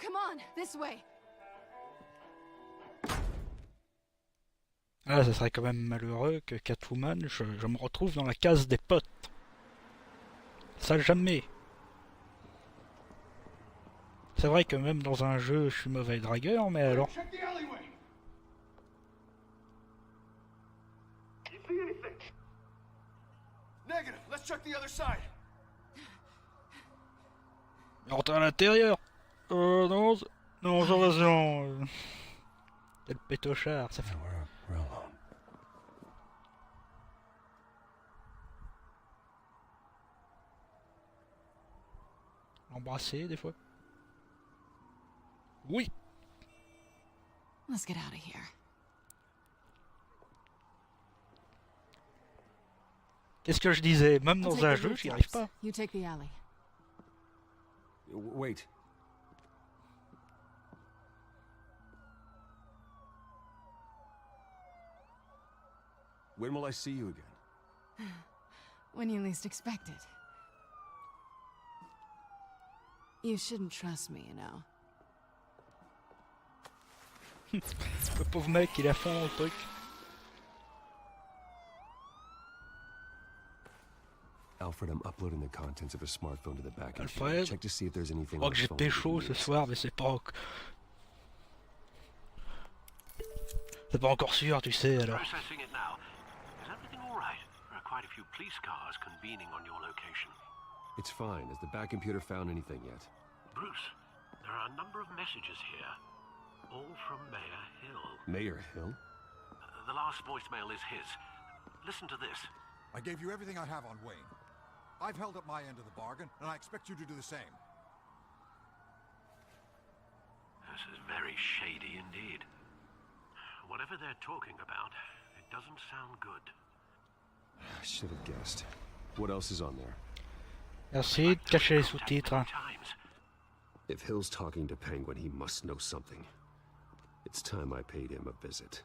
Come on, this way. Ah, ça serait quand même malheureux que Catwoman, je me retrouve dans la case des potes. Ça jamais. C'est vrai que même dans un jeu, je suis mauvais dragueur, mais alors... Rentre à l'intérieur. Non, non, j'ai raison. C'est le pétochard, ça fait... Embrasser des fois. Oui. Let's get out of here. Qu'est-ce que je disais? Même dans un jeu, j'y arrive pas. You take the alley. Wait. When will I see you again? When you least expect it. You shouldn't trust me, you know. Le pauvre mec, il a faim dans le truc. Alfred, I'm uploading the contents of a smartphone to the back end. Alfred, check to see if there's anything. Je crois que j'ai pécho ce soir, mais c'est pas encore sûr, tu sais, alors. Processing it now. Is everything all right? There are quite a few police cars convening on your location. It's fine. Has the back computer found anything yet? Bruce, there are a number of messages here, all from Mayor Hill. Mayor Hill? The last voicemail is his. Listen to this. I gave you everything I have on Wayne. I've held up my end of the bargain, and I expect you to do the same. This is very shady indeed. Whatever they're talking about, it doesn't sound good. I should have guessed. What else is on there? Merci de cacher les sous-titres. If Hill's talking to Penguin, he must know something. It's time I paid him a visit.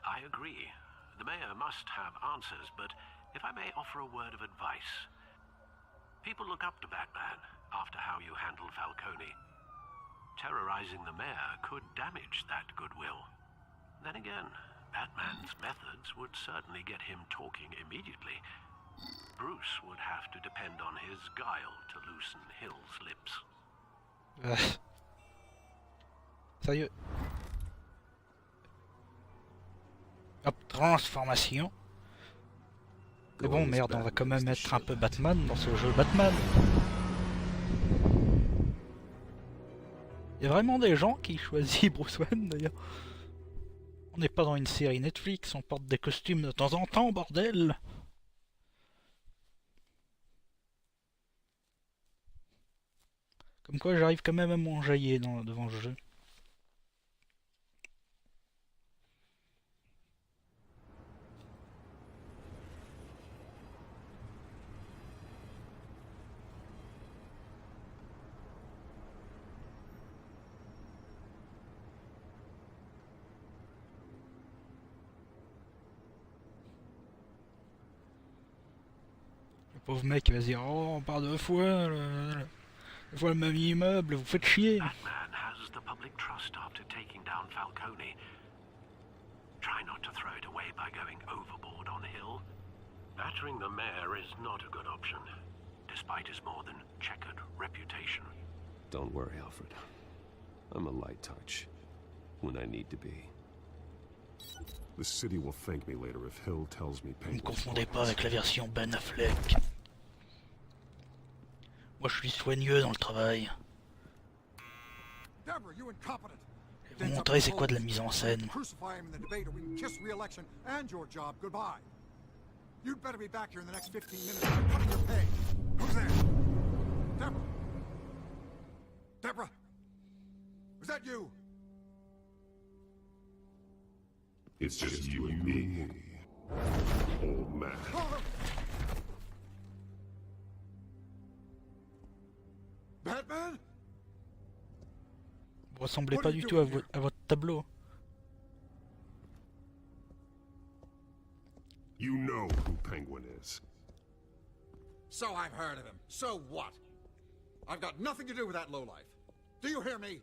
I agree. The mayor must have answers, but if I may offer a word of advice. People look up to Batman after how you handled Falcone. Terrorizing the mayor could damage that goodwill. Then again, Batman's methods would certainly get him talking immediately. Bruce would have to depend on his guile to loosen Hill's lips. Sérieux. Hop, transformation. Mais bon, merde, on va quand même être un peu Batman dans ce jeu Batman. y a vraiment des gens qui choisissent Bruce Wayne d'ailleurs. On n'est pas dans une série Netflix, on porte des costumes de temps en temps, bordel. Comme quoi j'arrive quand même à m'enjailler devant le jeu. Le pauvre mec il va se dire oh par deux fois le même immeuble, vous faites chier. Batman has the public trust after taking down Falcone. Try not to throw it away by going overboard on Hill. Battering the mayor is not a good option, despite his more than checkered reputation. Don't worry, Alfred. I'm a light touch when I need to be. The city will thank me later if Hill tells me Ne me confondez pas avec la version Ben Affleck. Moi je suis soigneux dans le travail. Je vais vous montrer c'est quoi de la mise en scène. You'd better be back here in the next 15 minutes or cutting your pay. Who's there? Deborah? Deborah? Was that you? It's just you and me, old man. Batman? Vous ressemblez pas du tout à votre tableau. You know who Penguin is. So I've heard of him. So what? I've got nothing to do with that lowlife. Do you hear me?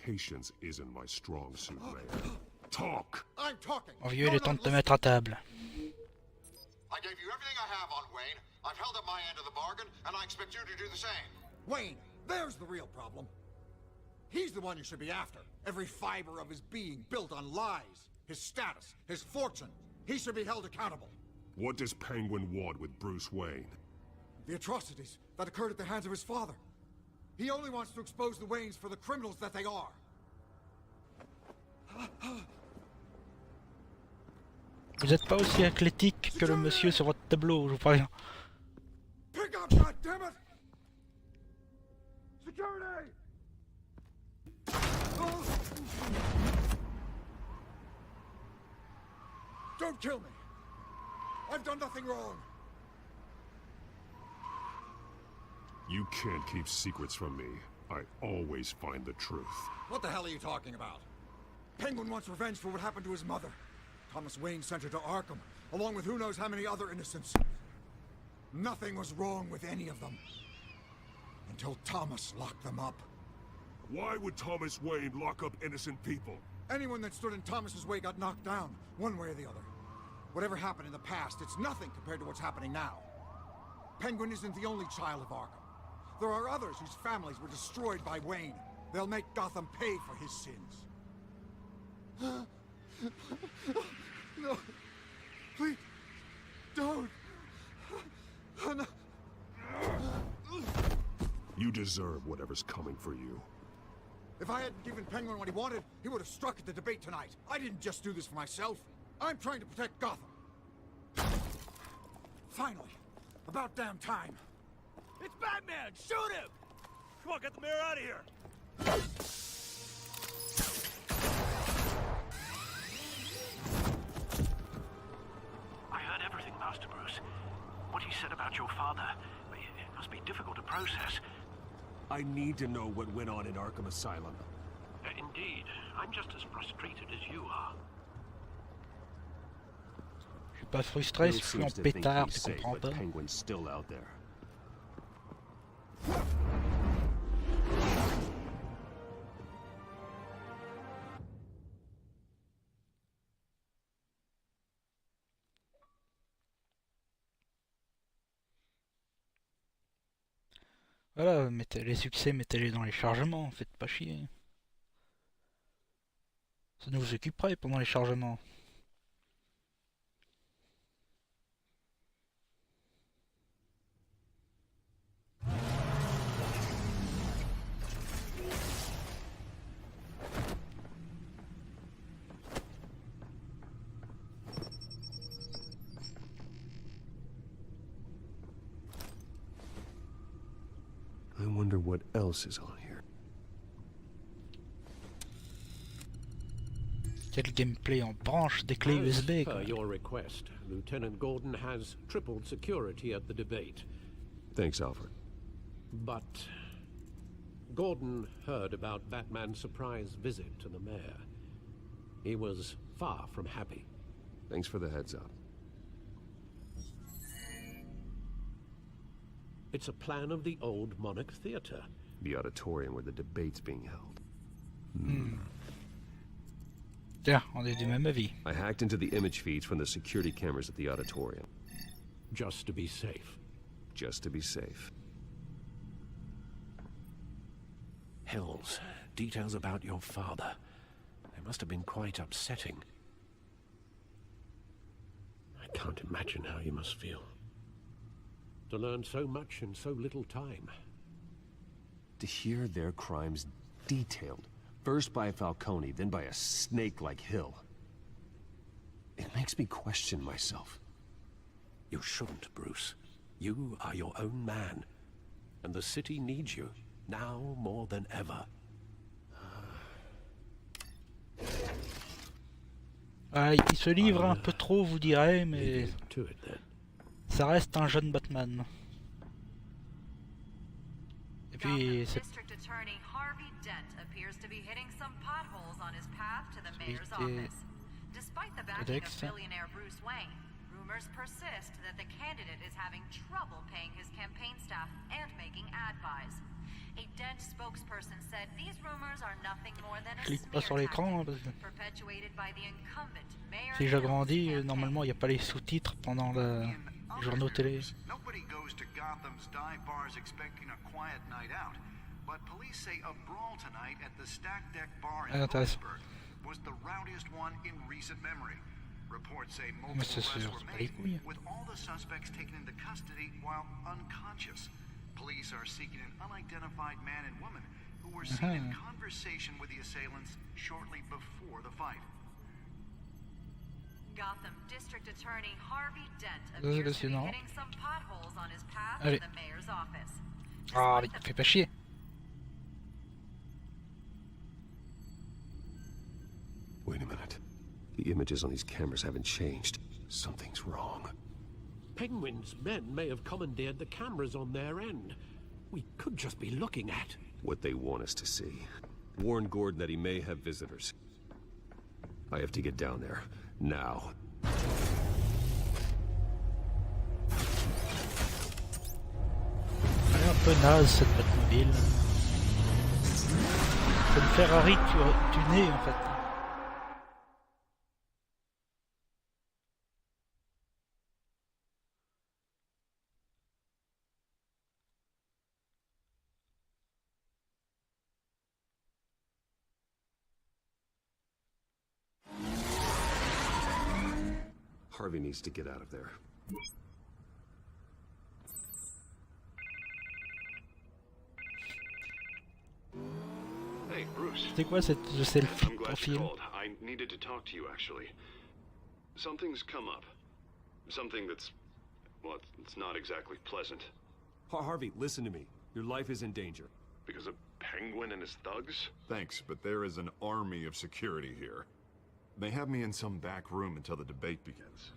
Patience isn't my strong suit, man. Talk! I'm talking! Oh vieux, il est temps de te mettre à table. I gave you everything I have on Wayne. I've held up my end of the bargain, and I expect you to do the same. Wayne, there's the real problem. He's the one you should be after. Every fiber of his being built on lies. His status, his fortune. He should be held accountable. What does Penguin want with Bruce Wayne? The atrocities that occurred at the hands of his father. He only wants to expose the Waynes for the criminals that they are. Vous êtes pas aussi athlétique que le monsieur sur votre tableau, je vous préviens. Pick up, goddammit! Security! Don't kill me! I've done nothing wrong! You can't keep secrets from me. I always find the truth. What the hell are you talking about? Penguin wants revenge for what happened to his mother. Thomas Wayne sent her to Arkham, along with who knows how many other innocents. Nothing was wrong with any of them. Until Thomas locked them up. Why would Thomas Wayne lock up innocent people? Anyone that stood in Thomas's way got knocked down, one way or the other. Whatever happened in the past, it's nothing compared to what's happening now. Penguin isn't the only child of Arkham. There are others whose families were destroyed by Wayne. They'll make Gotham pay for his sins. No. Please. Don't. No. You deserve whatever's coming for you. If I hadn't given Penguin what he wanted, he would have struck at the debate tonight. I didn't just do this for myself. I'm trying to protect Gotham. Finally. About damn time. It's Batman! Shoot him! Come on, get the mayor out of here! I heard everything, Master Bruce. What he said about your father, it must be difficult to process. I need to know what went on in Arkham Asylum. Indeed. I'm just as frustrated as you are. Je suis pas frustré, je suis en pétard, tu comprends pas? Penguin's still out there. Voilà, mettez les succès, mettez-les dans les chargements, faites pas chier. Ça nous occuperait pendant les chargements. what else is on here? Quel gameplay en branche des clés USB, quoi. Per your request, Lieutenant Gordon has tripled security at the debate. Thanks, Alfred. But Gordon heard about Batman's surprise visit to the mayor. He was far from happy. Thanks for the heads up. It's a plan of the old Monarch Theatre. The auditorium where the debate's being held. Tiens, on est du même avis. I hacked into the image feeds from the security cameras at the auditorium. Just to be safe. Just to be safe. Hills, details about your father. They must have been quite upsetting. I can't imagine how you must feel. To learn so much in so little time. To hear their crimes detailed, first by Falcone, then by a snake like Hill. It makes me question myself. You shouldn't, Bruce. You are your own man. And the city needs you, now more than ever. Ah, il se livre un peu trop, vous direz, mais ça reste un jeune Batman. Et puis, c'est... District Attorney Harvey Dent appears to be hitting some potholes on his path to the mayor's office. Despite the backing of billionaire Bruce Wayne, rumors persist that the candidate is having trouble paying his campaign staff and making ad buys. A Dent spokesperson said these rumors are nothing more than a clique pas sur smear l'écran, tactic perpetuated by the incumbent mayor. Si j'agrandis, normalement il n'y a pas les sous-titres pendant le journaux télé. Nobody goes to Gotham's dive bars expecting a quiet night out, but police say a brawl tonight at the Stack Deck Bar in Williamsburg was the rowdiest one in recent memory. Reports say multiple arrests were made, with all the suspects taken into custody while unconscious. Police are seeking an unidentified man and woman who were seen in conversation with the assailants shortly before the fight. Gotham District Attorney Harvey Dent appears to be hitting some potholes on his path to the mayor's office. Ah, il fait pas chier. Wait a minute. The images on these cameras haven't changed. Something's wrong. Penguin's men may have commandeered the cameras on their end. We could just be looking at what they want us to see. Warn Gordon that he may have visitors. I have to get down there. Now. Elle est un peu naze cette Batmobile. C'est une Ferrari tunée en fait. Harvey needs to get out of there. Hey, Bruce. C'est quoi cette selfie I'm glad profil? you called. I needed to talk to you, actually. Something's come up. Something that's... well, it's not exactly pleasant. Harvey, listen to me. Your life is in danger. Because of Penguin and his thugs? Thanks, but there is an army of security here. They have me in some back room until the debate begins.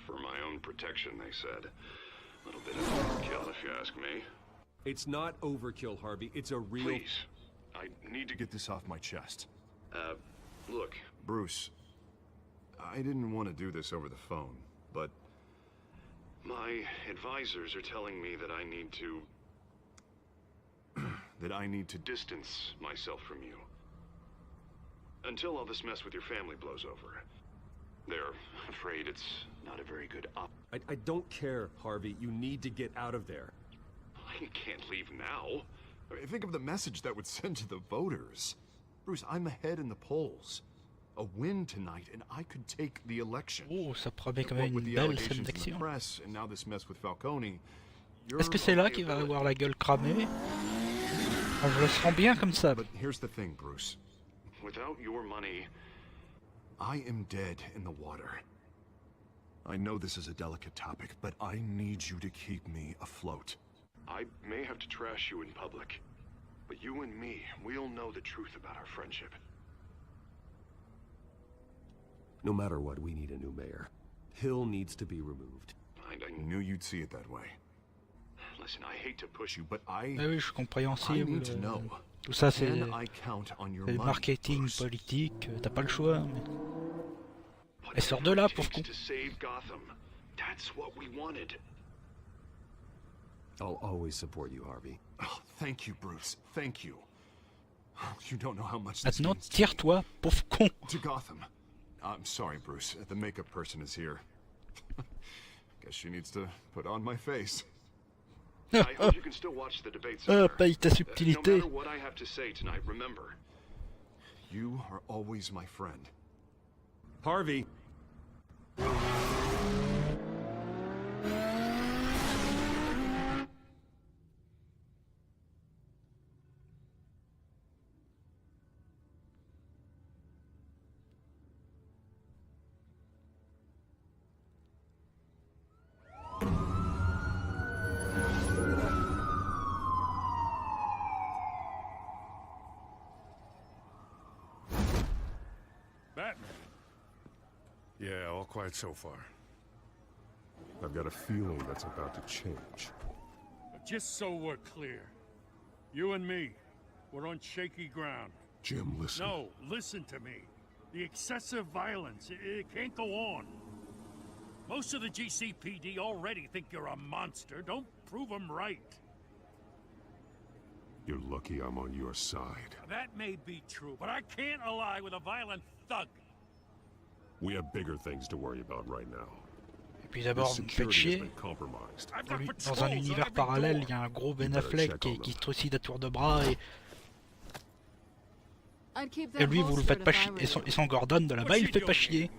For my own protection, they said. A little bit of overkill, if you ask me. It's not overkill, Harvey. It's a real... Please. I need to get this off my chest. Look. Bruce, I didn't want to do this over the phone, but... my advisors are telling me that I need to... that I need to distance myself from you. Until all this mess with your family blows over. They're afraid it's not a very good op... I don't care, Harvey. You need to get out of there. I can't leave now. I mean, think of the message that would send to the voters. Bruce, I'm ahead in the polls. A win tonight, and I could take the election. Oh, ça promet quand même une belle scène d'action. And now this mess with Falcone. Est-ce que c'est là qu'il va avoir la gueule cramée? Je le sens bien comme ça. But here's the thing, Bruce. Without your money... I am dead in the water. I know this is a delicate topic, but I need you to keep me afloat. I may have to trash you in public. You and me, we'll know the truth about our friendship. No matter what, we need a new mayor. Hill needs to be removed. I knew you'd see it that way. Listen, I hate to push you, but Ah oui, je suis compréhensible. need to know. Tout ça, c'est le marketing politique. T'as pas le choix. Mais... Et sors de là, pauvre con. That's what we wanted. I'll always support you, Harvey. Oh, thank you, Bruce. Thank you. You don't know how much this Maintenant, means tire-toi, pauvre con. to Gotham. I'm sorry, Bruce. The makeup person is here. Guess she needs to put on my face. I hope you can still watch the debate center. Paye ta No subtilité. matter what I have to say tonight, remember. You are always my friend. Harvey! Batman. Yeah, all quiet so far. I've got a feeling that's about to change. But just so we're clear, you and me, we're on shaky ground. Jim, listen. No, listen to me. The excessive violence, it can't go on. Most of the GCPD already think you're a monster. Don't prove them right. You're lucky I'm on your side. That may be true, but I can't ally with a violent thug. We have bigger things to worry about right now. Et puis d'abord, vous me faites chier. Dans un univers parallèle, il y a un gros Ben Affleck qui se trucide à tour de bras et lui, vous le faites pas chier. Et son Gordon de là-bas, il fait pas chier.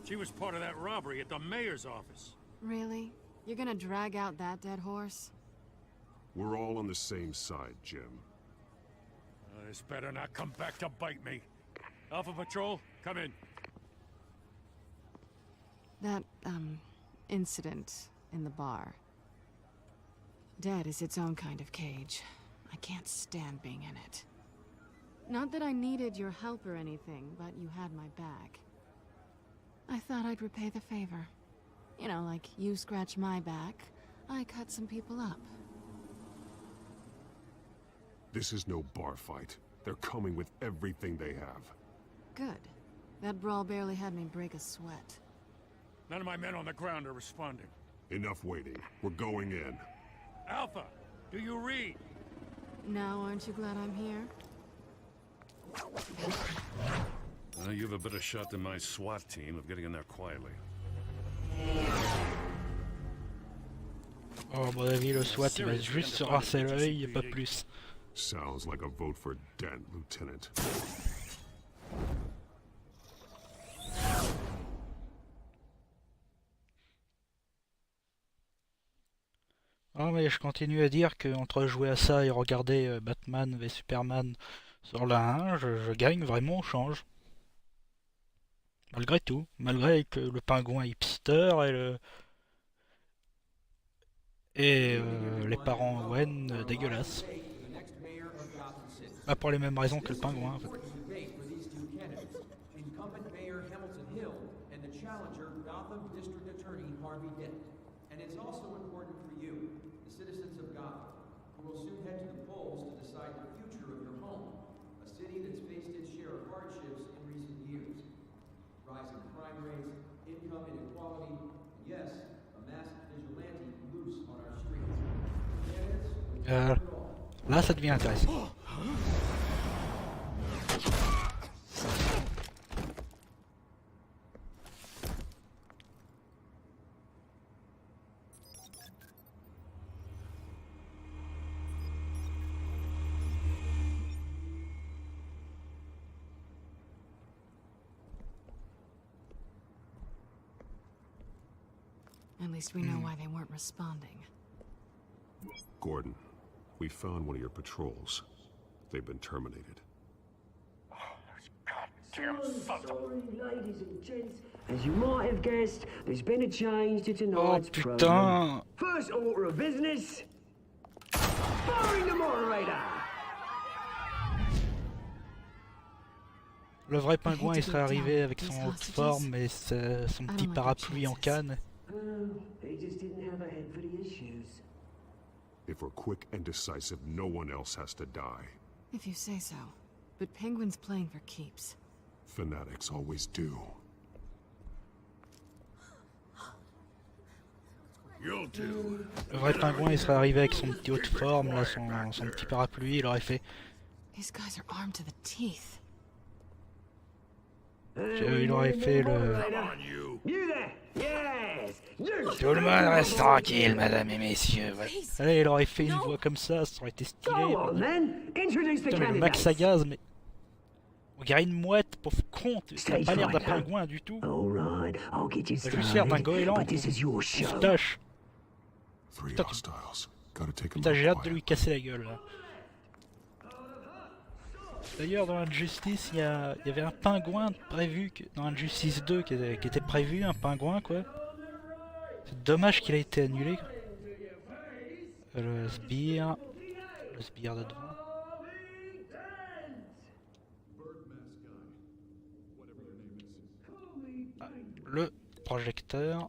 She was part of that robbery at the mayor's office. Really? You're gonna drag out that dead horse? We're all on the same side, Jim. This better not come back to bite me. Alpha Patrol, come in. That, incident in the bar. Dead is its own kind of cage. I can't stand being in it. Not that I needed your help or anything, but you had my back. I thought I'd repay the favor. You know, like you scratch my back, I cut some people up. This is no bar fight. They're coming with everything they have. Good. That brawl barely had me break a sweat. None of my men on the ground are responding. Enough waiting. We're going in. Alpha, do you read? Now, aren't you glad I'm here? You have a better shot than my SWAT team of getting in there quietly. Oh, à mon avis, le SWAT, il va juste se rincer l'œil et pas plus. Sounds like a vote for Dent, Lieutenant. Ah mais je continue à dire que entre jouer à ça et regarder Batman v Superman sur la 1, je gagne vraiment au change. Malgré tout, malgré que le pingouin hipster et les parents Wayne dégueulasses. Pas pour les mêmes raisons que le pingouin en fait. Là ça devient intéressant. At least we know why they weren't responding. Gordon, we found one of your patrols. They've been terminated. Sorry, ladies and gents. As you might have guessed, there's been a change to tonight's putain. program. First order of business. Firing the moderator. Le vrai pingouin, il serait arrivé avec son haute forme et son petit parapluie en canne. If we're quick and decisive, no one else has to die. If you say so. But Penguin's playing for keeps. Fanatics always do. Le vrai pingouin, il serait arrivé avec son petit haute forme, là, son petit parapluie, il aurait fait. These guys are armed to the teeth. Il aurait fait le. Tout le monde reste tranquille, mesdames et messieurs. Ouais. Allez, il aurait fait une voix comme ça aurait été stylé. Putain, mais le Max à gaz, mais. On dirait une mouette, pauvre con, ça n'a pas l'air d'un pingouin du tout. Ça lui sert d'un goéland. Tâche. Putain, j'ai hâte de lui casser la gueule là. D'ailleurs, dans Injustice, il y avait un pingouin prévu, dans Injustice 2 qui était prévu, un pingouin quoi. C'est dommage qu'il a été annulé. Le sbire de devant. Ah, le projecteur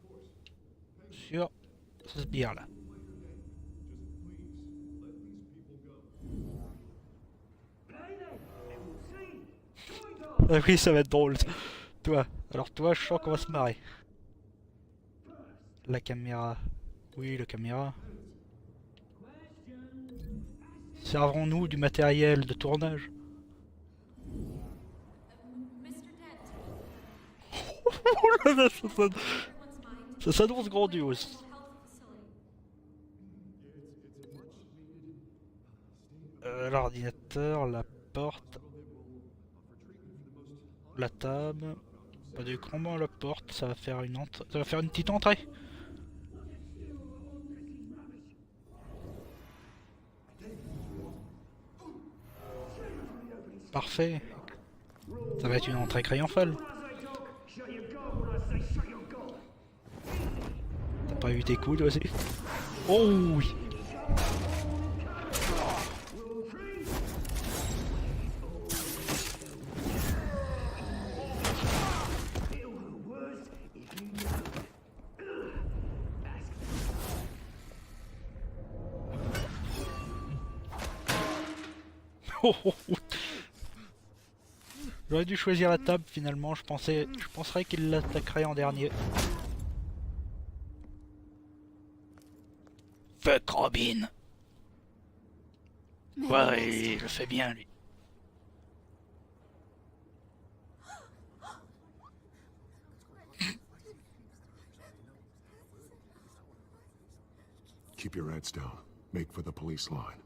sur ce sbire là. Ah oui, ça va être drôle. Toi, je sens qu'on va se marrer. La caméra. Oui, la caméra. Servons-nous du matériel de tournage. Ça s'annonce grandiose. L'ordinateur, la porte. La table, pas d'écran, la porte, ça va faire une petite entrée. Parfait. Ça va être une entrée triomphale. T'as pas eu tes coups toi aussi? Oh oui. J'aurais dû choisir la table finalement, je penserais qu'il l'attaquerait en dernier. Fuck Robin. Ouais, je fais bien lui. Keep your heads down. Make for the police line.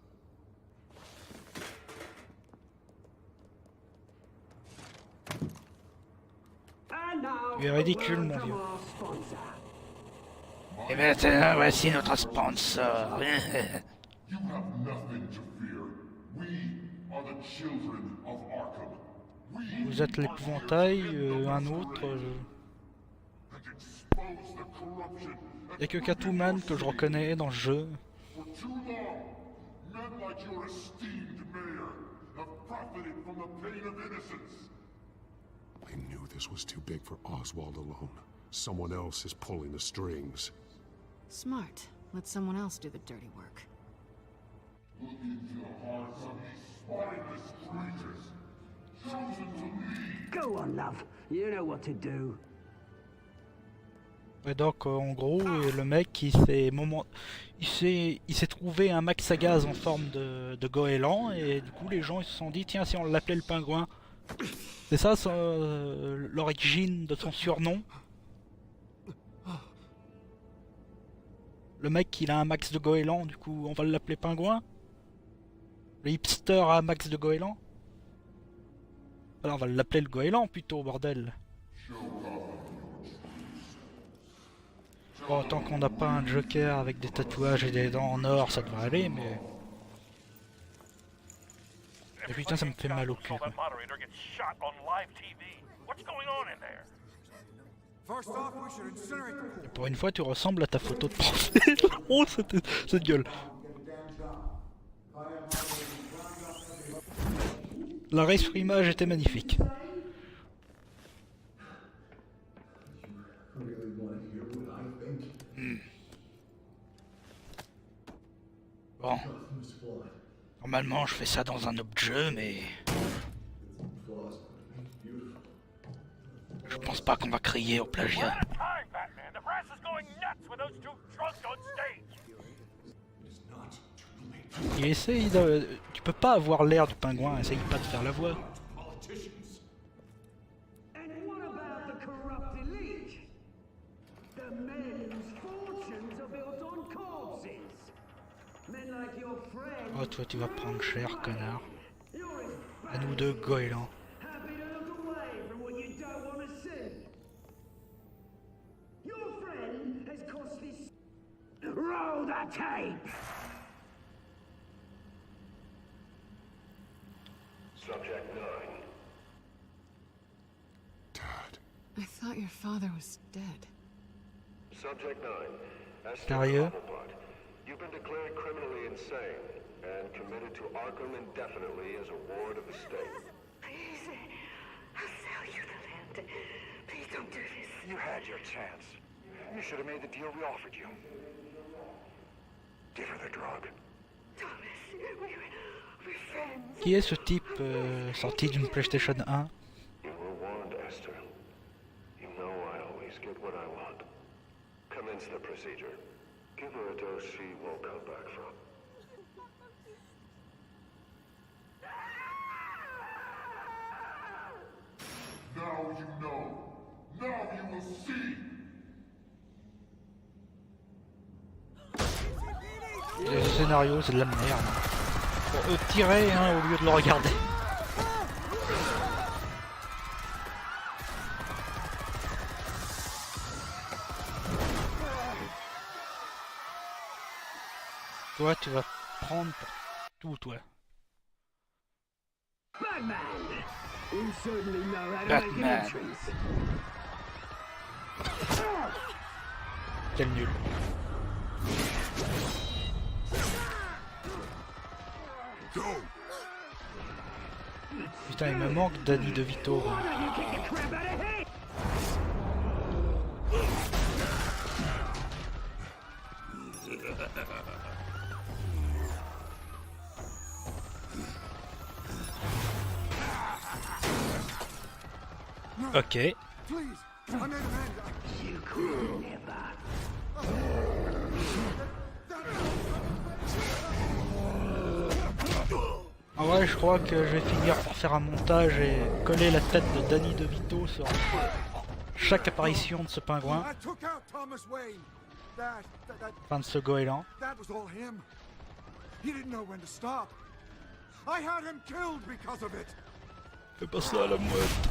Tu es ridicule, mon vieux. Et maintenant, voici notre sponsor. Vous êtes l'épouvantail, un autre. Il n'y a que Catwoman que je reconnais dans le jeu. I knew this was too big for Oswald alone. Someone else is pulling the strings. Smart. Let someone else do the dirty work. Look into the hearts of these spineless creatures, chosen to lead. Go on, love. You know what to do. Et donc en gros, le mec il s'est trouvé un max à gaz en forme de goéland et du coup les gens ils se sont dit tiens si on l'appelait le pingouin. C'est ça l'origine de son surnom. Le mec il a un max de goéland, du coup on va l'appeler pingouin. Le hipster a un max de goéland. Alors on va l'appeler le goéland plutôt, bordel. Bon, tant qu'on n'a pas un Joker avec des tatouages et des dents en or, ça devrait aller, mais... Et putain, ça me fait mal au cul, quoi. Et pour une fois, tu ressembles à ta photo de profil. Oh, cette gueule. La race sur image était magnifique. Normalement, je fais ça dans un autre jeu, mais... Je pense pas qu'on va crier au plagiat. Il essaye de... Tu peux pas avoir l'air du pingouin, essaye pas de faire la voix. Oh, toi, tu vas prendre cher, connard. À nous deux, goélands. Roll the tape! Subject 9. I thought your father was dead. Subject 9. Sérieux? You've been declared criminally insane and committed to Arkham indefinitely as a ward of the state. Please, I'll sell you the land. Please don't do this. You had your chance. You should have made the deal we offered you. Give her the drug. Thomas, we're friends. Qui est ce type sorti d'une PlayStation 1? You were warned, Esther. You know I always get what I want. Commence the procedure. Give her a dose she won't come back from. Now you know. Now you will see. Le scénario, c'est de la merde. Bon, tirer hein, au lieu de le regarder. Toi, tu vas prendre pour tout, toi. Batman! You certainly know how to Batman. make entries. Quel nul. Putain, il me manque Danny DeVito. Ok. En vrai, je crois que je vais finir par faire un montage et coller la tête de Danny DeVito sur chaque apparition de ce pingouin. Enfin, de ce goéland. Fais pas ça à la mouette.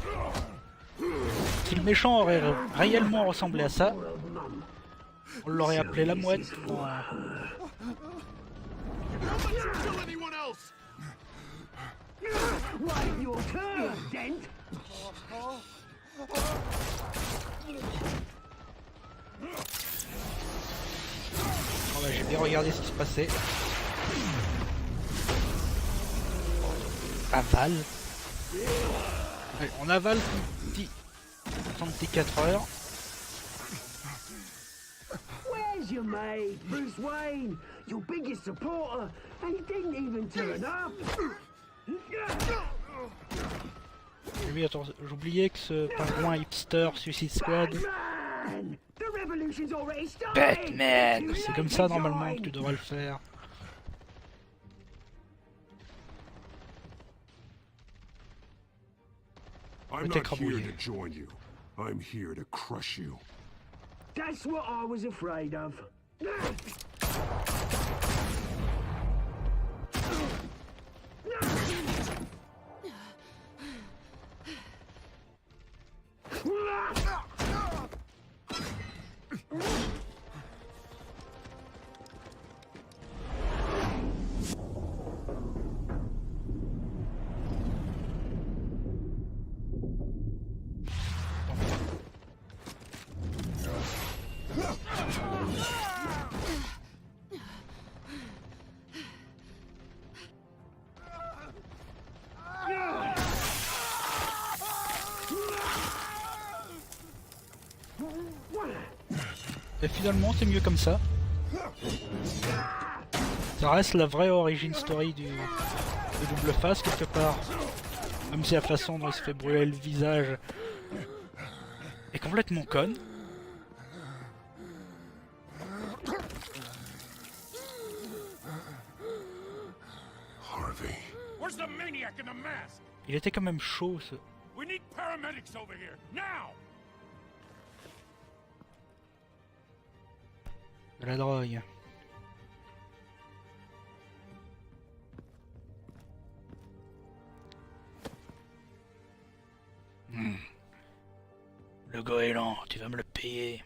Si le méchant aurait réellement ressemblé à ça, on l'aurait appelé la mouette. Oh bah, j'ai bien regardé ce qui se passait. Avale. Allez, on avale son petit 4 heures. Where's your mate, Bruce Wayne? Your biggest supporter, and he didn't even turn up. Oui, attends, j'oubliais que ce pingouin hipster Suicide Squad. Batman! C'est comme ça normalement que tu devrais le faire. I'm not here to join you. I'm here to crush you. That's what I was afraid of. Et finalement c'est mieux comme ça. Ça reste la vraie origin story du double face quelque part. Même si la façon dont il se fait brûler le visage est complètement conne. Where's the maniac in the mask? Il était quand même chaud ce... We need paramedics over here, now! De la drogue. Le goéland, tu vas me le payer.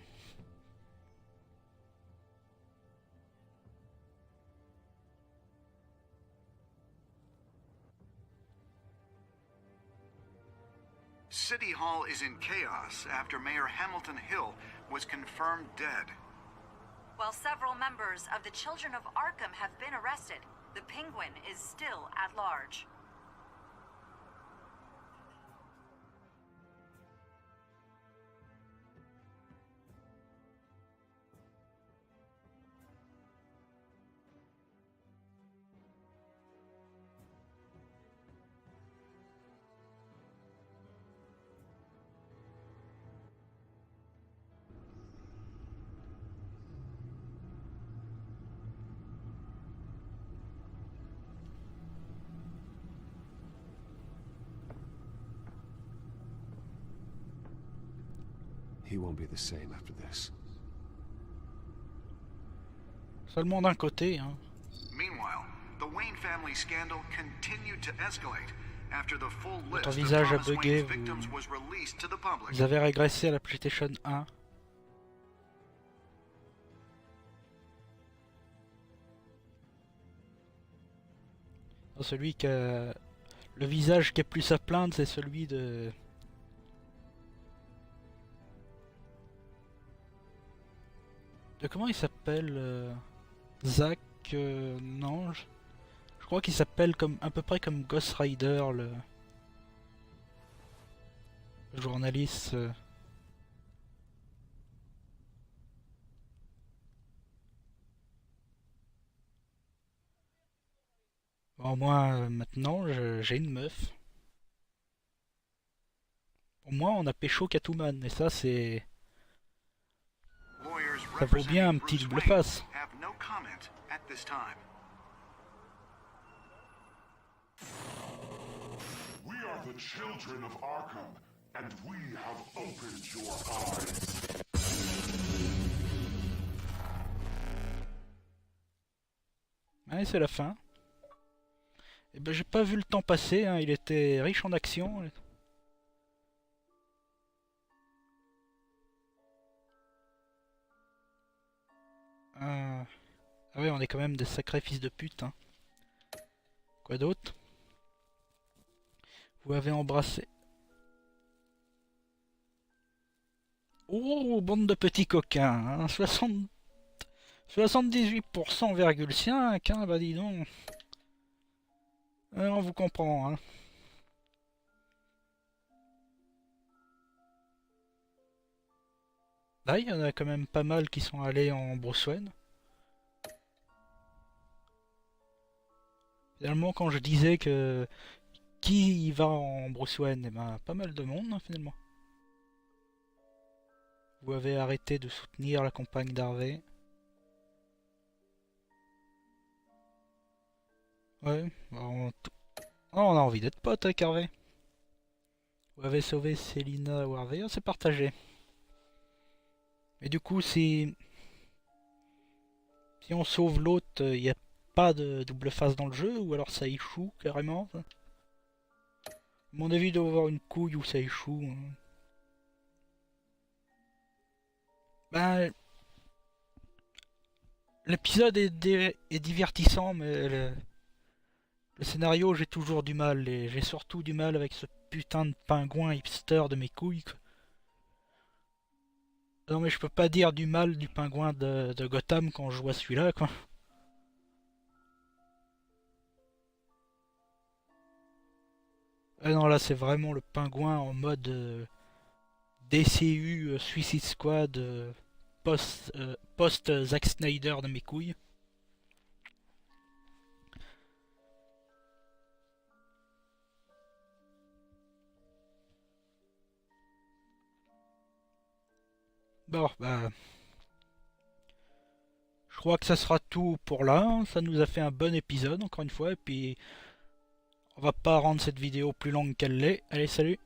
City Hall is in chaos after Mayor Hamilton Hill was confirmed dead. While several members of the Children of Arkham have been arrested, the Penguin is still at large. He won't be the same after this. Seulement d'un côté, hein. Meanwhile, the Wayne family scandal continued to escalate after the full list Votre of visage a Thomas bugué, Wayne's victims was released to the public. Vous avez régressé à la PlayStation 1. Celui qui a... Le visage qui est plus à plaindre, c'est celui de... comment il s'appelle Zach non, je crois qu'il s'appelle comme à peu près comme Ghost Rider, le journaliste. Bon, moi maintenant j'ai une meuf. Au moins on a pécho Catwoman, et ça c'est... Ça vaut bien un petit double face. We are the children of Arkham, and we have opened your eyes. Allez, c'est la fin. Et ben j'ai pas vu le temps passer, hein. Il était riche en action. Ah oui, on est quand même des sacrés fils de pute, hein. Quoi d'autre? Vous avez embrassé. Oh, bande de petits coquins, hein. 78,5%, hein, bah dis donc. On vous comprend, hein. Là, il y en a quand même pas mal qui sont allés en Bruce Wayne. Finalement, quand je disais que qui y va en Bruce Wayne, eh ben, pas mal de monde, hein, finalement. Vous avez arrêté de soutenir la campagne d'Harvey. Ouais, bon, on a envie d'être potes avec Harvey. Vous avez sauvé Selina ou Harvey, c'est partagé. Mais du coup, si on sauve l'autre, il n'y a pas de double face dans le jeu, ou alors ça échoue carrément. À mon avis, il doit y avoir une couille où ça échoue. Hein. Ben, l'épisode est divertissant, mais le scénario, j'ai toujours du mal. Et j'ai surtout du mal avec ce putain de pingouin hipster de mes couilles. Quoi. Non mais je peux pas dire du mal du pingouin de Gotham quand je vois celui-là, quoi. Ah non, là c'est vraiment le pingouin en mode DCU Suicide Squad post Zack Snyder de mes couilles. Bon, bah... Je crois que ça sera tout pour là. Ça nous a fait un bon épisode, encore une fois. Et puis, on va pas rendre cette vidéo plus longue qu'elle l'est. Allez, salut!